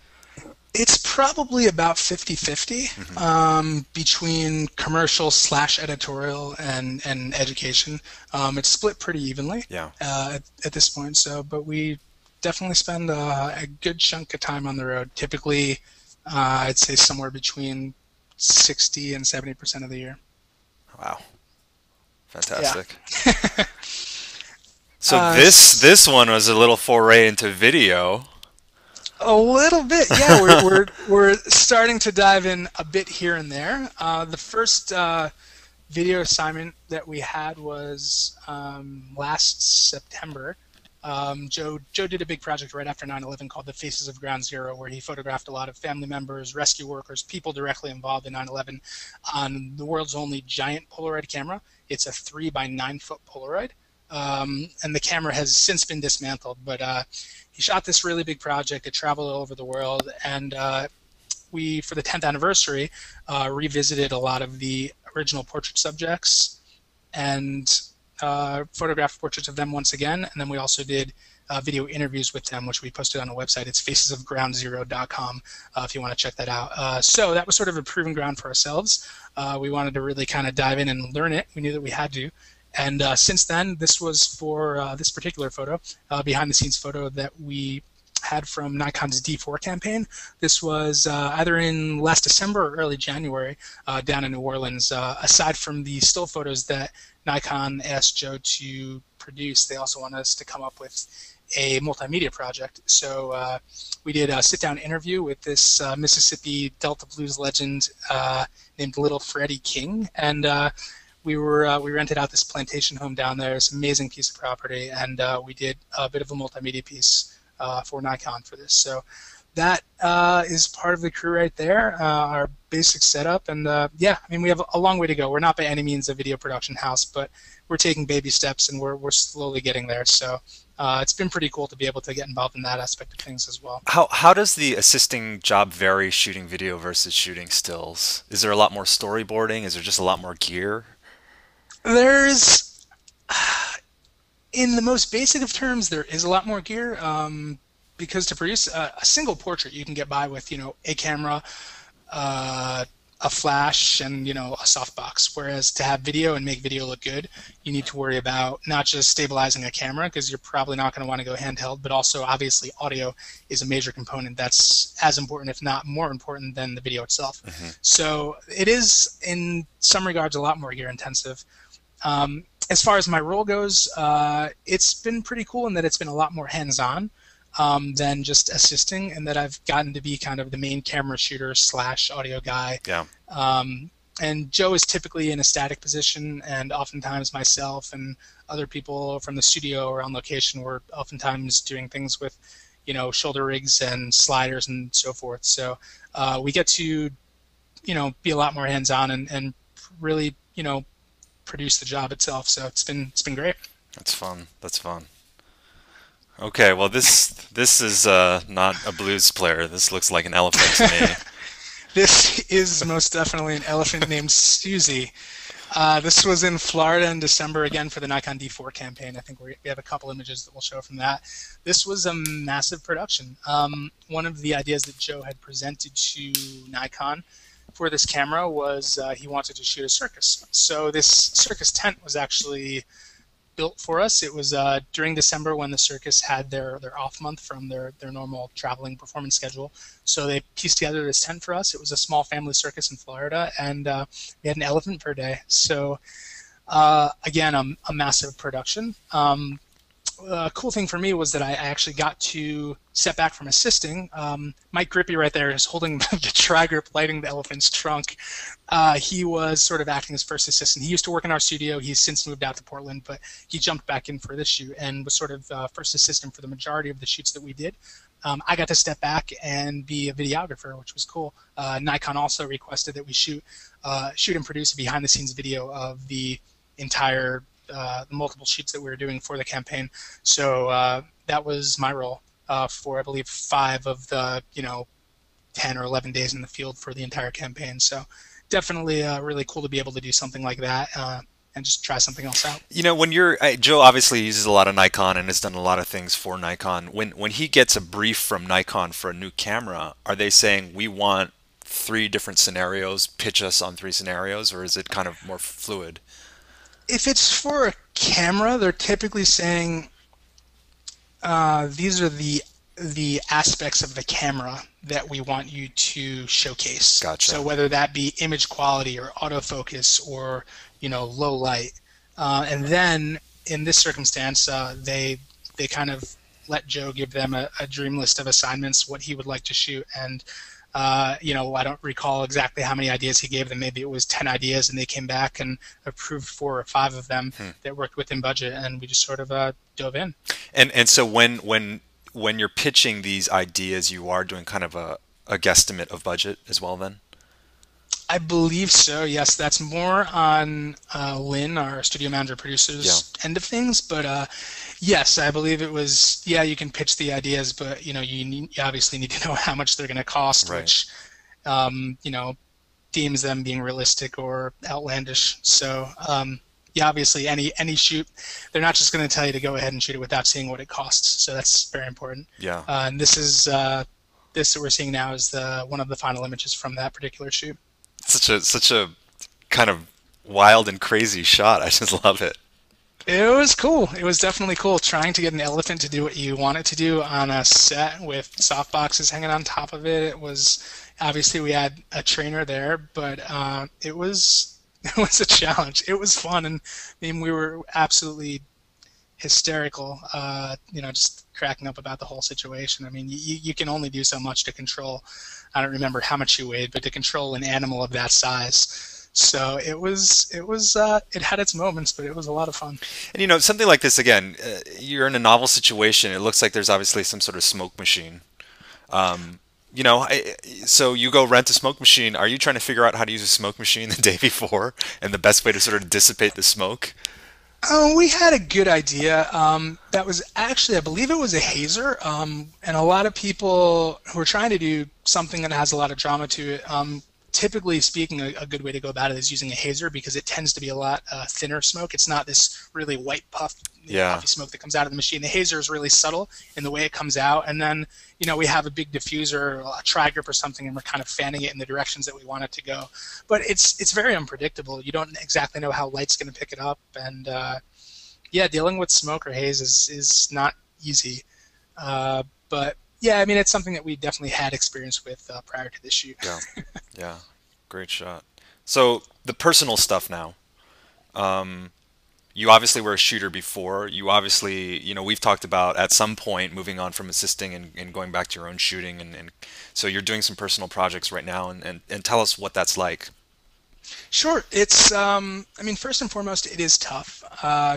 It's probably about 50-50 Hmm. between commercial slash editorial and education. It's split pretty evenly Yeah. at this point. So, but we definitely spend a good chunk of time on the road. Typically, I'd say somewhere between 60 and 70% of the year. Wow. Yeah. Fantastic. So this one was a little foray into video. A little bit, yeah. We're starting to dive in a bit here and there. The first video assignment that we had was last September. Joe did a big project right after 9/11 called The Faces of Ground Zero, where he photographed a lot of family members, rescue workers, people directly involved in 9/11 on the world's only giant Polaroid camera. It's a 3 by 9 foot Polaroid. And the camera has since been dismantled, but he shot this really big project. It traveled all over the world, and we, for the 10th anniversary, revisited a lot of the original portrait subjects and photographed portraits of them once again. And then we also did video interviews with them, which we posted on a website. It's facesofgroundzero.com if you want to check that out. So that was sort of a proving ground for ourselves. We wanted to really kind of dive in and learn it. We knew that we had to. And since then, this was for this particular photo, behind-the-scenes photo that we had from Nikon's D4 campaign. This was either in last December or early January down in New Orleans. Aside from the still photos that Nikon asked Joe to produce, they also wanted us to come up with a multimedia project. So we did a sit-down interview with this Mississippi Delta blues legend named Little Freddie King, and we rented out this plantation home down there. It's an amazing piece of property, and we did a bit of a multimedia piece for Nikon for this. So that is part of the crew right there, our basic setup. And yeah, I mean, we have a long way to go. We're not by any means a video production house, but we're taking baby steps, and we're slowly getting there. So it's been pretty cool to be able to get involved in that aspect of things as well. How does the assisting job vary shooting video versus shooting stills? Is there a lot more storyboarding? Is there just a lot more gear? There's, in the most basic of terms, there is a lot more gear because to produce a single portrait, you can get by with, a camera, a flash, and, a softbox. Whereas to have video and make video look good, you need to worry about not just stabilizing a camera, because you're probably not going to want to go handheld, but also obviously audio is a major component that's as important, if not more important, than the video itself. Hmm. So it is, in some regards, a lot more gear intensive. As far as my role goes, it's been pretty cool in that it's been a lot more hands-on than just assisting, and that I've gotten to be kind of the main camera shooter slash audio guy. Yeah. And Joe is typically in a static position, and oftentimes myself and other people from the studio or on location were oftentimes doing things with, shoulder rigs and sliders and so forth. So we get to, be a lot more hands-on and really, produce the job itself. So it's been great. That's fun. That's fun. Okay, well this is not a blues player. This looks like an elephant to me. This is most definitely an elephant named Susie. This was in Florida in December again for the Nikon D4 campaign. I think we have a couple images that we'll show from that. This was a massive production. One of the ideas that Joe had presented to Nikon for this camera was he wanted to shoot a circus. So this circus tent was actually built for us. It was during December when the circus had their off month from their normal traveling performance schedule. So they pieced together this tent for us. It was a small family circus in Florida, and we had an elephant per day. So again, a massive production. A cool thing for me was that I actually got to step back from assisting. Mike Grippy right there is holding the tri-grip lighting the elephant's trunk. He was sort of acting as first assistant. He used to work in our studio. He's since moved out to Portland, but he jumped back in for this shoot and was sort of first assistant for the majority of the shoots that we did. I got to step back and be a videographer, which was cool. Nikon also requested that we shoot and produce a behind-the-scenes video of the entire the multiple shoots that we were doing for the campaign. So that was my role for, I believe, 5 of the 10 or 11 days in the field for the entire campaign. So definitely really cool to be able to do something like that and just try something else out. When you're Joe obviously uses a lot of Nikon and has done a lot of things for Nikon. When he gets a brief from Nikon for a new camera, are they saying we want 3 different scenarios, pitch us on 3 scenarios, or is it kind of more fluid? If it's for a camera, they're typically saying these are the aspects of the camera that we want you to showcase. Gotcha. So whether that be image quality or autofocus or low light, and then in this circumstance, they kind of let Joe give them a dream list of assignments, what he would like to shoot, and I don't recall exactly how many ideas he gave them. Maybe it was 10 ideas, and they came back and approved 4 or 5 of them that worked within budget, and we just sort of dove in. And so when you're pitching these ideas, you are doing kind of a guesstimate of budget as well then? I believe so, yes. That's more on Lynn, our studio manager producer's end of things. But yes, I believe it was, you can pitch the ideas, but you obviously need to know how much they're going to cost, right, which deems them being realistic or outlandish. So obviously any shoot, they're not just going to tell you to go ahead and shoot it without seeing what it costs. So that's very important. Yeah. And this is this that we're seeing now is one of the final images from that particular shoot. Such a kind of wild and crazy shot. I just love it. It was cool. It was definitely cool trying to get an elephant to do what you want it to do on a set with soft boxes hanging on top of it. It was obviously we had a trainer there, but it was a challenge. It was fun, and I mean we were absolutely hysterical. Just cracking up about the whole situation. I mean, you can only do so much to control. I don't remember how much you weighed, but to control an animal of that size. So it had its moments, but it was a lot of fun. And something like this, again, you're in a novel situation. It looks like there's obviously some sort of smoke machine. So you go rent a smoke machine. Are you trying to figure out how to use a smoke machine the day before and the best way to sort of dissipate the smoke? We had a good idea. That was actually, I believe it was a hazer. And a lot of people who are trying to do something that has a lot of drama to it, typically speaking, a good way to go about it is using a hazer because it tends to be a lot thinner smoke. It's not this really white puffy smoke that comes out of the machine. The hazer is really subtle in the way it comes out. And then, we have a big diffuser, a tri-grip or something, and we're kind of fanning it in the directions that we want it to go. But it's very unpredictable. You don't exactly know how light's going to pick it up. And, dealing with smoke or haze is not easy. But yeah, I mean, it's something that we definitely had experience with prior to this shoot. Yeah, great shot. So the personal stuff now. You obviously were a shooter before. You obviously, we've talked about at some point moving on from assisting and going back to your own shooting. And so you're doing some personal projects right now. And tell us what that's like. Sure. It's, first and foremost, it is tough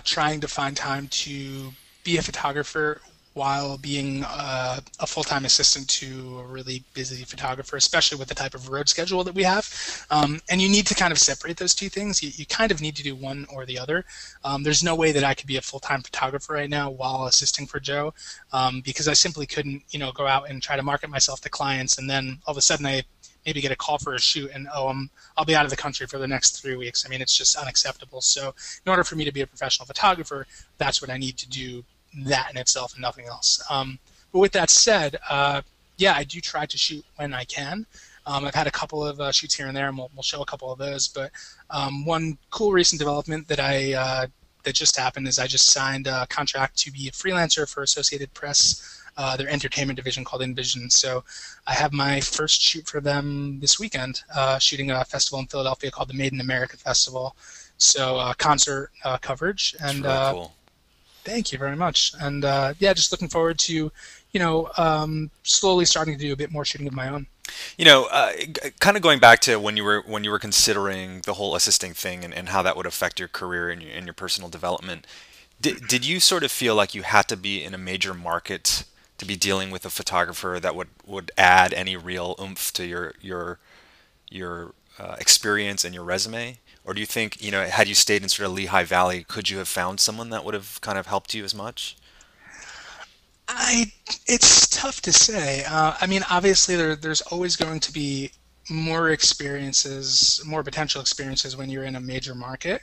trying to find time to be a photographer while being a full-time assistant to a really busy photographer, especially with the type of road schedule that we have. And you need to kind of separate those two things. You kind of need to do one or the other. There's no way that I could be a full-time photographer right now while assisting for Joe because I simply couldn't, go out and try to market myself to clients and then all of a sudden I maybe get a call for a shoot and, oh, I'll be out of the country for the next 3 weeks. I mean, it's just unacceptable. So in order for me to be a professional photographer, that's what I need to do, that in itself and nothing else. But with that said, yeah, I do try to shoot when I can. I've had a couple of shoots here and there, and we'll show a couple of those. But one cool recent development that just happened is I just signed a contract to be a freelancer for Associated Press, their entertainment division called InVision. So I have my first shoot for them this weekend, shooting a festival in Philadelphia called the Made in America Festival. So concert coverage. And really cool. Thank you very much. And yeah, just looking forward to, slowly starting to do a bit more shooting of my own. Kind of going back to when you were considering the whole assisting thing and how that would affect your career and your personal development, did you sort of feel like you had to be in a major market to be dealing with a photographer that would add any real oomph to your experience and your resume? Or do you think, had you stayed in sort of Lehigh Valley, could you have found someone that would have kind of helped you as much? It's tough to say. I mean, obviously, there's always going to be more experiences, more potential experiences when you're in a major market,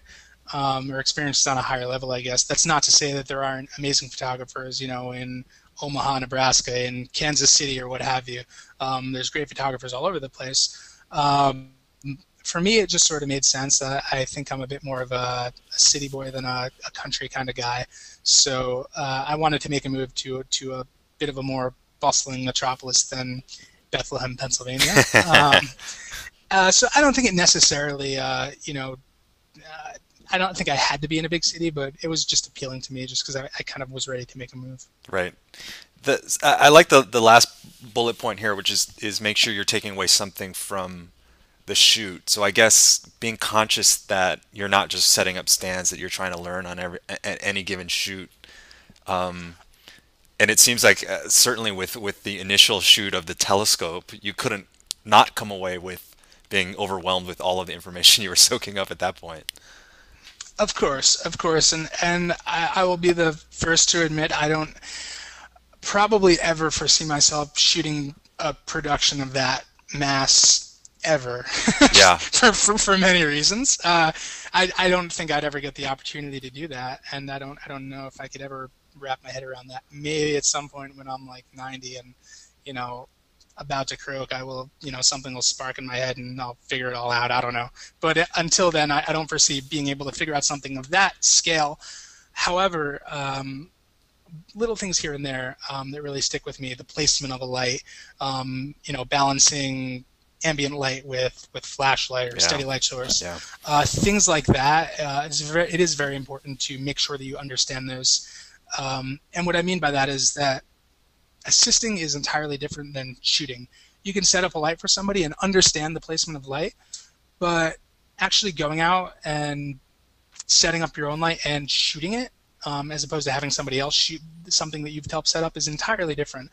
or experiences on a higher level, I guess. That's not to say that there aren't amazing photographers, in Omaha, Nebraska, in Kansas City, or what have you. There's great photographers all over the place. For me, it just sort of made sense. I think I'm a bit more of a city boy than a country kind of guy. So I wanted to make a move to a bit of a more bustling metropolis than Bethlehem, Pennsylvania. So I don't think it necessarily, I don't think I had to be in a big city, but it was just appealing to me just because I kind of was ready to make a move. Right. I like the last bullet point here, which is make sure you're taking away something from the shoot. So I guess being conscious that you're not just setting up stands, that you're trying to learn on any given shoot. And it seems like certainly with the initial shoot of the telescope, you couldn't not come away with being overwhelmed with all of the information you were soaking up at that point. Of course, and I will be the first to admit I don't probably ever foresee myself shooting a production of that mass ever. Yeah. for many reasons. I don't think I'd ever get the opportunity to do that, and I don't know if I could ever wrap my head around that. Maybe at some point when I'm like 90 and about to croak, I will, something will spark in my head and I'll figure it all out. I don't know. But until then, I don't foresee being able to figure out something of that scale. However, little things here and there that really stick with me: the placement of a light, balancing ambient light with flashlight or steady light source, things like that. It is very important to make sure that you understand those. And what I mean by that is that assisting is entirely different than shooting. You can set up a light for somebody and understand the placement of light, but actually going out and setting up your own light and shooting it, as opposed to having somebody else shoot something that you've helped set up, is entirely different.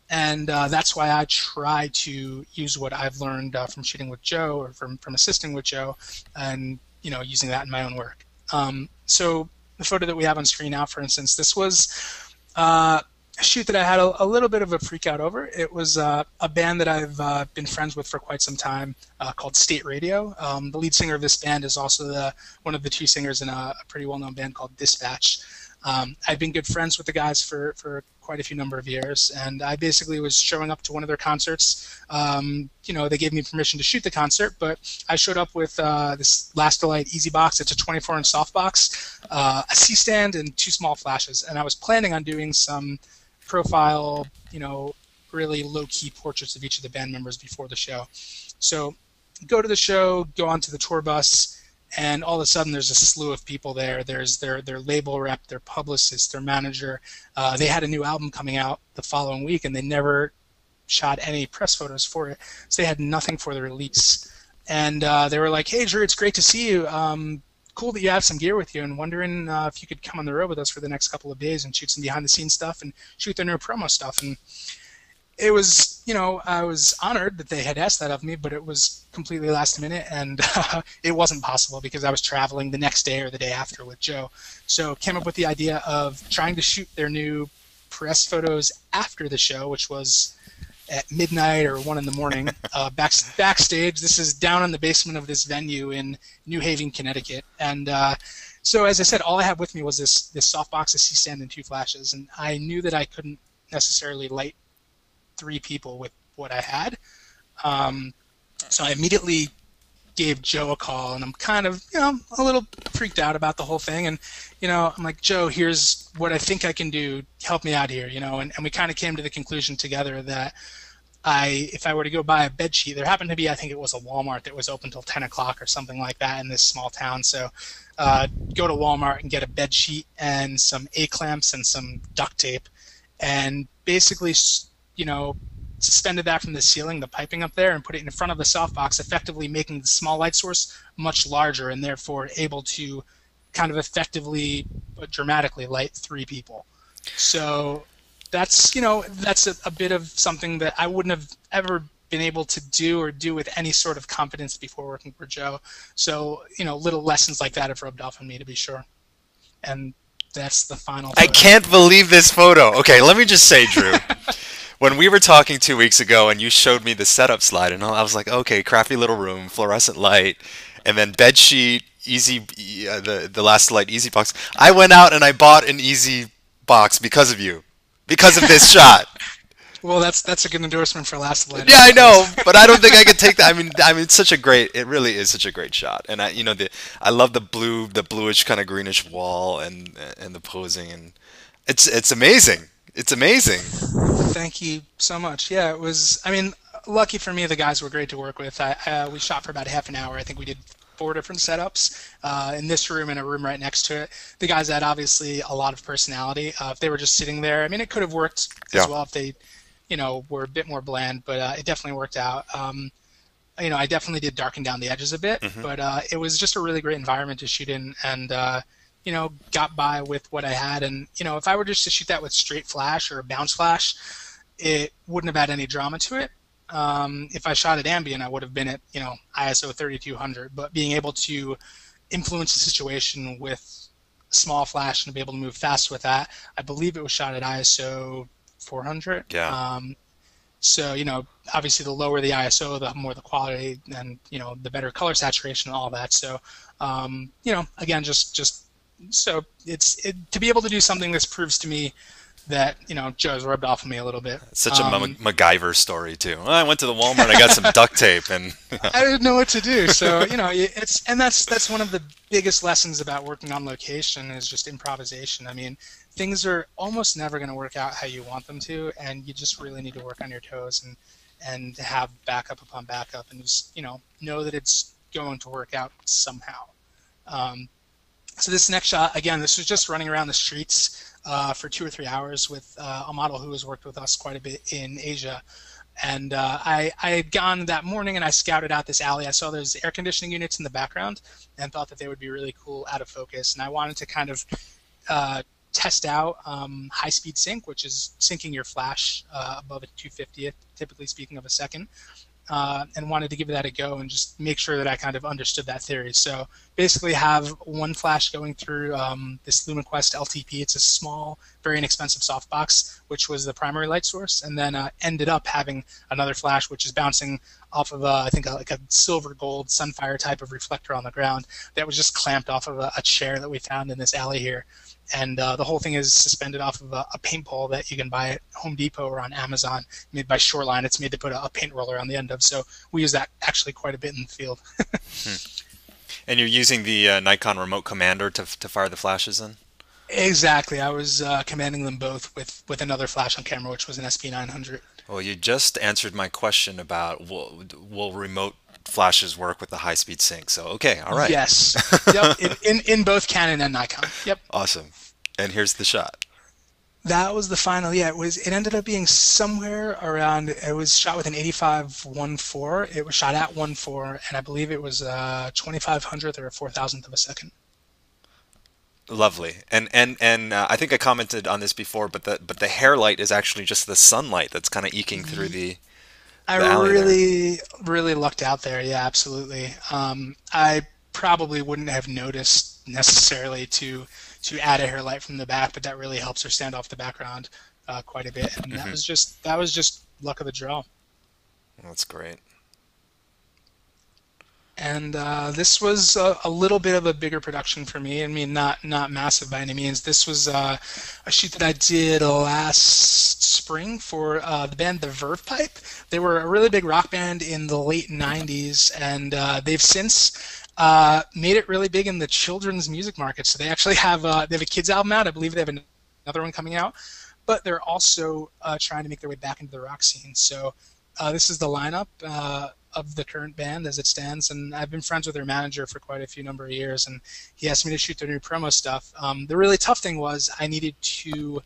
And that's why I try to use what I've learned from shooting with Joe, or from assisting with Joe, and using that in my own work. So the photo that we have on screen now, for instance, this was a shoot that I had a little bit of a freak out over. It was a band that I've been friends with for quite some time, called State Radio. The lead singer of this band is also one of the two singers in a pretty well-known band called Dispatch. I've been good friends with the guys for quite a few number of years, and I basically was showing up to one of their concerts. They gave me permission to shoot the concert, but I showed up with this Last-A-Light Easy Box. It's a 24-inch softbox, a C-stand, and 2 small flashes. And I was planning on doing some profile, really low-key portraits of each of the band members before the show. So go to the show, go onto the tour bus, and all of a sudden there's a slew of people there. There's their label rep, their publicist, their manager. They had a new album coming out the following week, and they never shot any press photos for it. So they had nothing for the release. And they were like, "Hey, Drew, it's great to see you. Cool that you have some gear with you, and wondering if you could come on the road with us for the next couple of days and shoot some behind-the-scenes stuff and shoot their new promo stuff." And it was, I was honored that they had asked that of me, but it was completely last minute, and it wasn't possible because I was traveling the next day or the day after with Joe. So came up with the idea of trying to shoot their new press photos after the show, which was at midnight or 1 in the morning, backstage. This is down in the basement of this venue in New Haven, Connecticut. And so, as I said, all I had with me was this softbox, a C-stand, and 2 flashes. And I knew that I couldn't necessarily light 3 people with what I had. So I immediately gave Joe a call, and I'm kind of, a little freaked out about the whole thing. And, I'm like, Joe, here's what I think I can do. Help me out here, and we kind of came to the conclusion together that if I were to go buy a bed sheet, there happened to be, I think it was a Walmart that was open till 10 o'clock or something like that in this small town. So go to Walmart and get a bed sheet and some A-clamps and some duct tape, and basically, suspended that from the ceiling, the piping up there, and put it in front of the softbox, effectively making the small light source much larger and therefore able to kind of effectively but dramatically light 3 people. So that's a bit of something that I wouldn't have ever been able to do with any sort of confidence before working for Joe. So, little lessons like that have rubbed off on me, to be sure. And that's the final photo. I can't believe this photo. Okay, let me just say, Drew. When we were talking 2 weeks ago and you showed me the setup slide, and I was like, okay, crafty little room, fluorescent light, and then bed sheet, easy, the last light, easy box. I went out and I bought an easy box because of you, because of this shot. Well, that's a good endorsement for last light. Yeah, I know, but I don't think I could take that. I mean, it really is such a great shot, and I love the bluish kind of greenish wall and the posing, and it's amazing. It's amazing. Thank you so much. Yeah, it was, lucky for me, the guys were great to work with. We shot for about half an hour. I think we did 4 different setups in this room and a room right next to it. The guys had obviously a lot of personality. If they were just sitting there, it could have worked as well if they, were a bit more bland, but it definitely worked out. I definitely did darken down the edges a bit, but it was just a really great environment to shoot in, and got by with what I had. And, if I were just to shoot that with straight flash or a bounce flash, it wouldn't have had any drama to it. If I shot at ambient, I would have been at, ISO 3200. But being able to influence the situation with a small flash and be able to move fast with that, I believe it was shot at ISO 400. Yeah. So, obviously the lower the ISO, the more the quality, and, the better color saturation and all that. So, again, just so to be able to do something, this proves to me that Joe's rubbed off on me a little bit. It's such a MacGyver story too. Well, I went to the Walmart, I got some duct tape, and I didn't know what to do. So that's one of the biggest lessons about working on location is just improvisation. Things are almost never going to work out how you want them to, and you just really need to work on your toes and have backup upon backup, and just know that it's going to work out somehow. So this next shot, again, this was just running around the streets for 2 or 3 hours with a model who has worked with us quite a bit in Asia. And I had gone that morning and I scouted out this alley. I saw those air conditioning units in the background and thought that they would be really cool out of focus. And I wanted to kind of test out high-speed sync, which is syncing your flash above a 250th, typically speaking, of a second. And wanted to give that a go and just make sure that I kind of understood that theory. So basically have one flash going through this LumaQuest LTP. It's a small, very inexpensive softbox, which was the primary light source, and then ended up having another flash, which is bouncing off of, I think, like a silver gold Sunfire type of reflector on the ground that was just clamped off of a chair that we found in this alley here. And the whole thing is suspended off of a paint pole that you can buy at Home Depot or on Amazon, made by Shoreline. It's made to put a paint roller on the end of, so we use that actually quite a bit in the field. And you're using the Nikon remote commander to fire the flashes in? Exactly. I was commanding them both with another flash on camera, which was an SP900. Well, you just answered my question about will remote flashes work with the high-speed sync. So, okay, all right. Yes. Yep. In both Canon and Nikon. Yep. Awesome. And here's the shot. That was the final. Yeah, it ended up being somewhere around. It was shot with an 85-1.4. It was shot at 1.4, and I believe it was 2500th or a 4000th of a second. Lovely. And I think I commented on this before, but the hair light is actually just the sunlight that's kind of eking through the alley really lucked out there. Yeah, absolutely. I probably wouldn't have noticed necessarily to add a hair light from the back, but that really helps her stand off the background quite a bit. And that was just luck of the draw. That's great. And this was a little bit of a bigger production for me. I mean, not massive by any means. This was a shoot that I did last spring for the band The Verve Pipe. They were a really big rock band in the late '90s, and they've since made it really big in the children's music market. So they have a kids album out. I believe they have another one coming out, but they're also trying to make their way back into the rock scene. So this is the lineup of the current band as it stands, and I've been friends with their manager for quite a few number of years, and he asked me to shoot their new promo stuff. The really tough thing was I needed to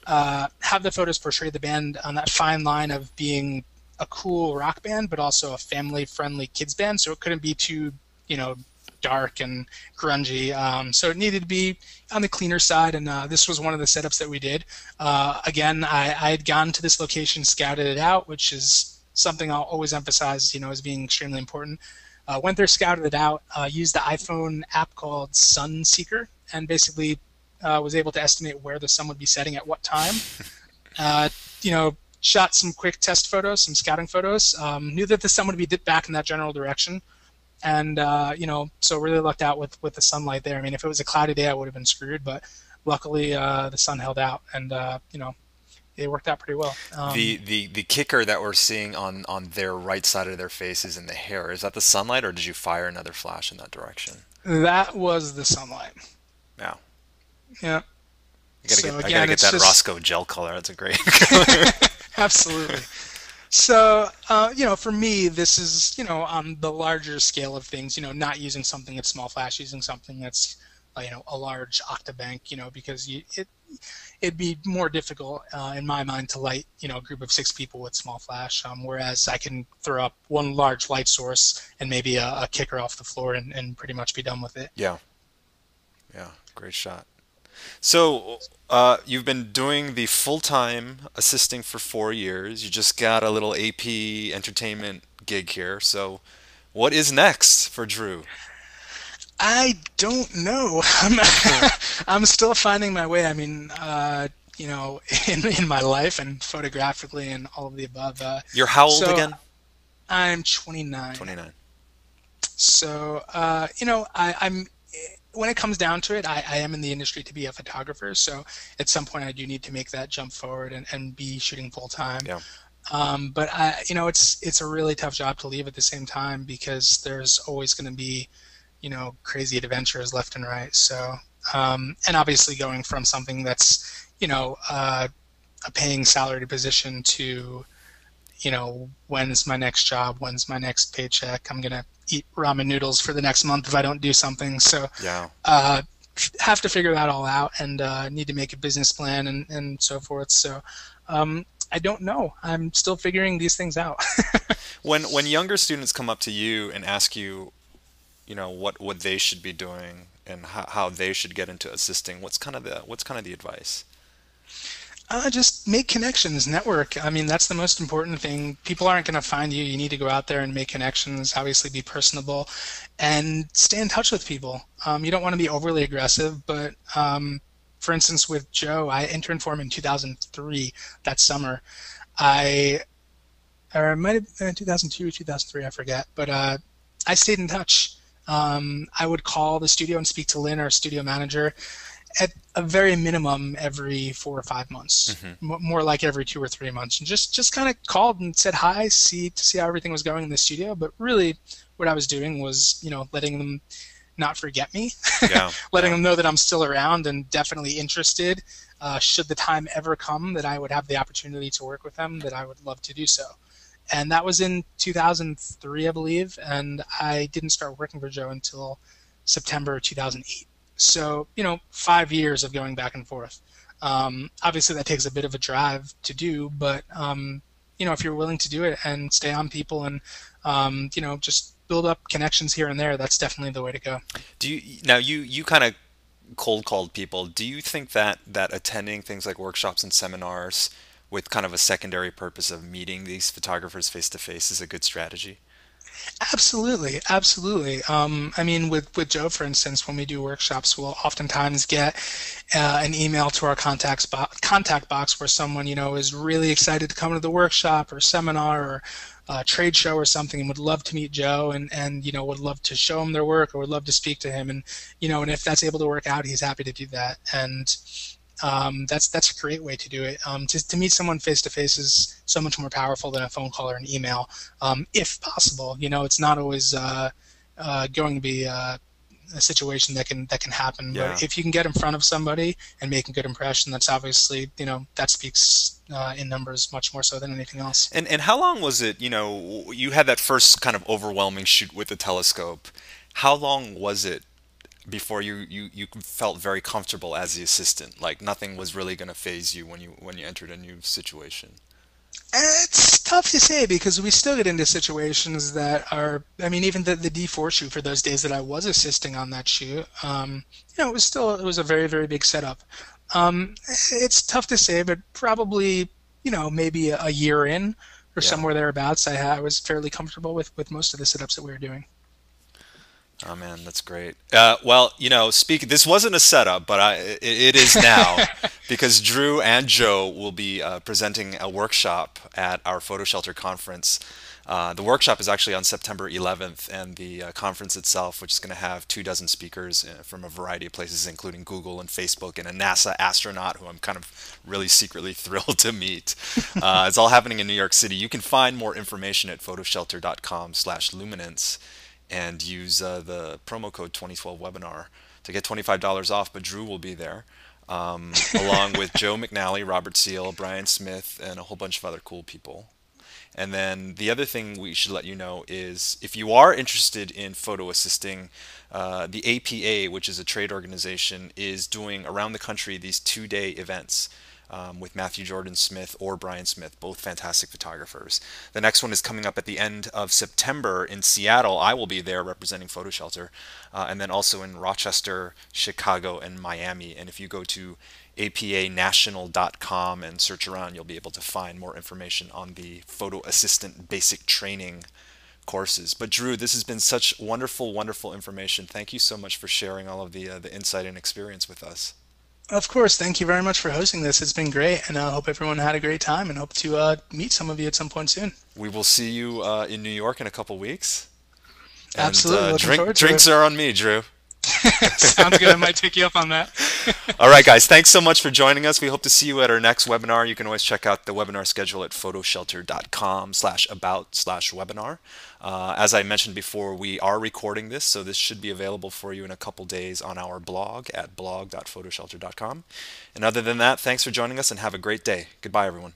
have the photos portray the band on that fine line of being a cool rock band, but also a family-friendly kids band, so it couldn't be too, you know, dark and grungy. So it needed to be on the cleaner side, and this was one of the setups that we did. Again, I had gone to this location, scouted it out, which is something I'll always emphasize, you know, as being extremely important. Went there, scouted it out, used the iPhone app called Sun Seeker, and basically was able to estimate where the sun would be setting at what time. You know, shot some quick test photos, some scouting photos. Knew that the sun would be dipped back in that general direction, and you know, so really lucked out with the sunlight there. I mean, if it was a cloudy day, I would have been screwed, but luckily the sun held out, and you know, it worked out pretty well. The kicker that we're seeing on their right side of their faces in the hair, is that the sunlight, or did you fire another flash in that direction? That was the sunlight. Yeah. Yeah. So I gotta again, get it's that just Roscoe gel color. That's a great color. absolutely. So, you know, for me, this is, you know, on the larger scale of things, you know, not using something that's small flash, using something that's, you know, a large octabank, you know, because it'd be more difficult in my mind to light, you know, a group of 6 people with small flash, whereas I can throw up one large light source and maybe a kicker off the floor and pretty much be done with it. Yeah. Yeah. Great shot. So, you've been doing the full-time assisting for 4 years. You just got a little AP entertainment gig here. So, what is next for Drew? I don't know. I'm still finding my way. I mean, you know, in my life and photographically and all of the above. You're how old So again? I'm 29. 29. So, you know, I'm when it comes down to it, I am in the industry to be a photographer. So at some point, I do need to make that jump forward and be shooting full time. Yeah. But you know, it's a really tough job to leave at the same time because there's always going to be, you know, crazy adventures left and right. So, and obviously going from something that's, you know, a paying salary position to, you know, when's my next job? When's my next paycheck? I'm gonna eat ramen noodles for the next month if I don't do something. So, Yeah. uh, have to figure that all out and need to make a business plan and so forth. So, I don't know. I'm still figuring these things out. When younger students come up to you and ask you, you know, what they should be doing and how they should get into assisting, what's kind of the advice? Just make connections, network. I mean, that's the most important thing. People aren't going to find you. You need to go out there and make connections, obviously be personable, and stay in touch with people. You don't want to be overly aggressive, but for instance, with Joe, I interned for him in 2003, that summer. I, or it might have been 2002 or 2003, I forget, but I stayed in touch. I would call the studio and speak to Lynn, our studio manager, at a very minimum every 4 or 5 months, Hmm. more like every 2 or 3 months, and just kind of called and said hi, see how everything was going in the studio. But really, what I was doing was, you know, letting them not forget me, Yeah. letting Yeah. them know that I'm still around and definitely interested. Should the time ever come that I would have the opportunity to work with them, that I would love to do so. And that was in 2003, I believe, and I didn't start working for Joe until September 2008. So, you know, 5 years of going back and forth. Obviously, that takes a bit of a drive to do, but, you know, if you're willing to do it and stay on people and, you know, just build up connections here and there, that's definitely the way to go. Do you now you kind of cold called people. Do you think that attending things like workshops and seminars with kind of a secondary purpose of meeting these photographers face to face is a good strategy? Absolutely, absolutely. I mean, with Joe, for instance, when we do workshops, we'll oftentimes get an email to our contact box where someone, is really excited to come to the workshop or seminar or trade show or something and would love to meet Joe and would love to show him their work or would love to speak to him and if that's able to work out, he's happy to do that. And that's a great way to do it. To meet someone face to face is so much more powerful than a phone call or an email, if possible. It's not always going to be a situation that can happen. Yeah. But if you can get in front of somebody and make a good impression, that's obviously that speaks in numbers much more so than anything else. And how long was it, you had that first kind of overwhelming shoot with the telescope. How long was it before you felt very comfortable as the assistant? Like nothing was really going to phase you when you entered a new situation. It's tough to say because we still get into situations that are, I mean, even the D4 shoot for those days that I was assisting on that shoot, it was a very, very big setup. It's tough to say, but probably, maybe a year in or Yeah. somewhere thereabouts, I was fairly comfortable with most of the setups that we were doing. Oh man, that's great. Well, speak. This wasn't a setup, but it is now because Drew and Joe will be presenting a workshop at our PhotoShelter conference. The workshop is actually on September 11th, and the conference itself, which is going to have 24 speakers from a variety of places, including Google and Facebook, and a NASA astronaut who I'm kind of really secretly thrilled to meet. It's all happening in New York City. You can find more information at photoshelter.com/luminance and use the promo code 2012 webinar to get $25 off. But Drew will be there, along with Joe McNally, Robert Seal, Brian Smith, and a whole bunch of other cool people. And then the other thing we should let you know is if you are interested in photo assisting, the APA, which is a trade organization, is doing around the country these 2-day events with Matthew Jordan Smith or Brian Smith, both fantastic photographers. The next one is coming up at the end of September in Seattle. I will be there representing PhotoShelter, and then also in Rochester, Chicago, and Miami. And if you go to apanational.com and search around, you'll be able to find more information on the photo assistant basic training courses. But Drew, this has been such wonderful, wonderful information. Thank you so much for sharing all of the insight and experience with us. Of course, thank you very much for hosting this. It's been great, and I hope everyone had a great time and hope to meet some of you at some point soon. We will see you in New York in a couple weeks. And Absolutely, looking forward to drinks it. are on me, Drew. Sounds good. I might take you up on that. All right, guys, thanks so much for joining us. We hope to see you at our next webinar. You can always check out the webinar schedule at photoshelter.com/about/webinar. As I mentioned before, we are recording this, so this should be available for you in a couple days on our blog at blog.photoshelter.com. And other than that, thanks for joining us and have a great day. Goodbye, everyone.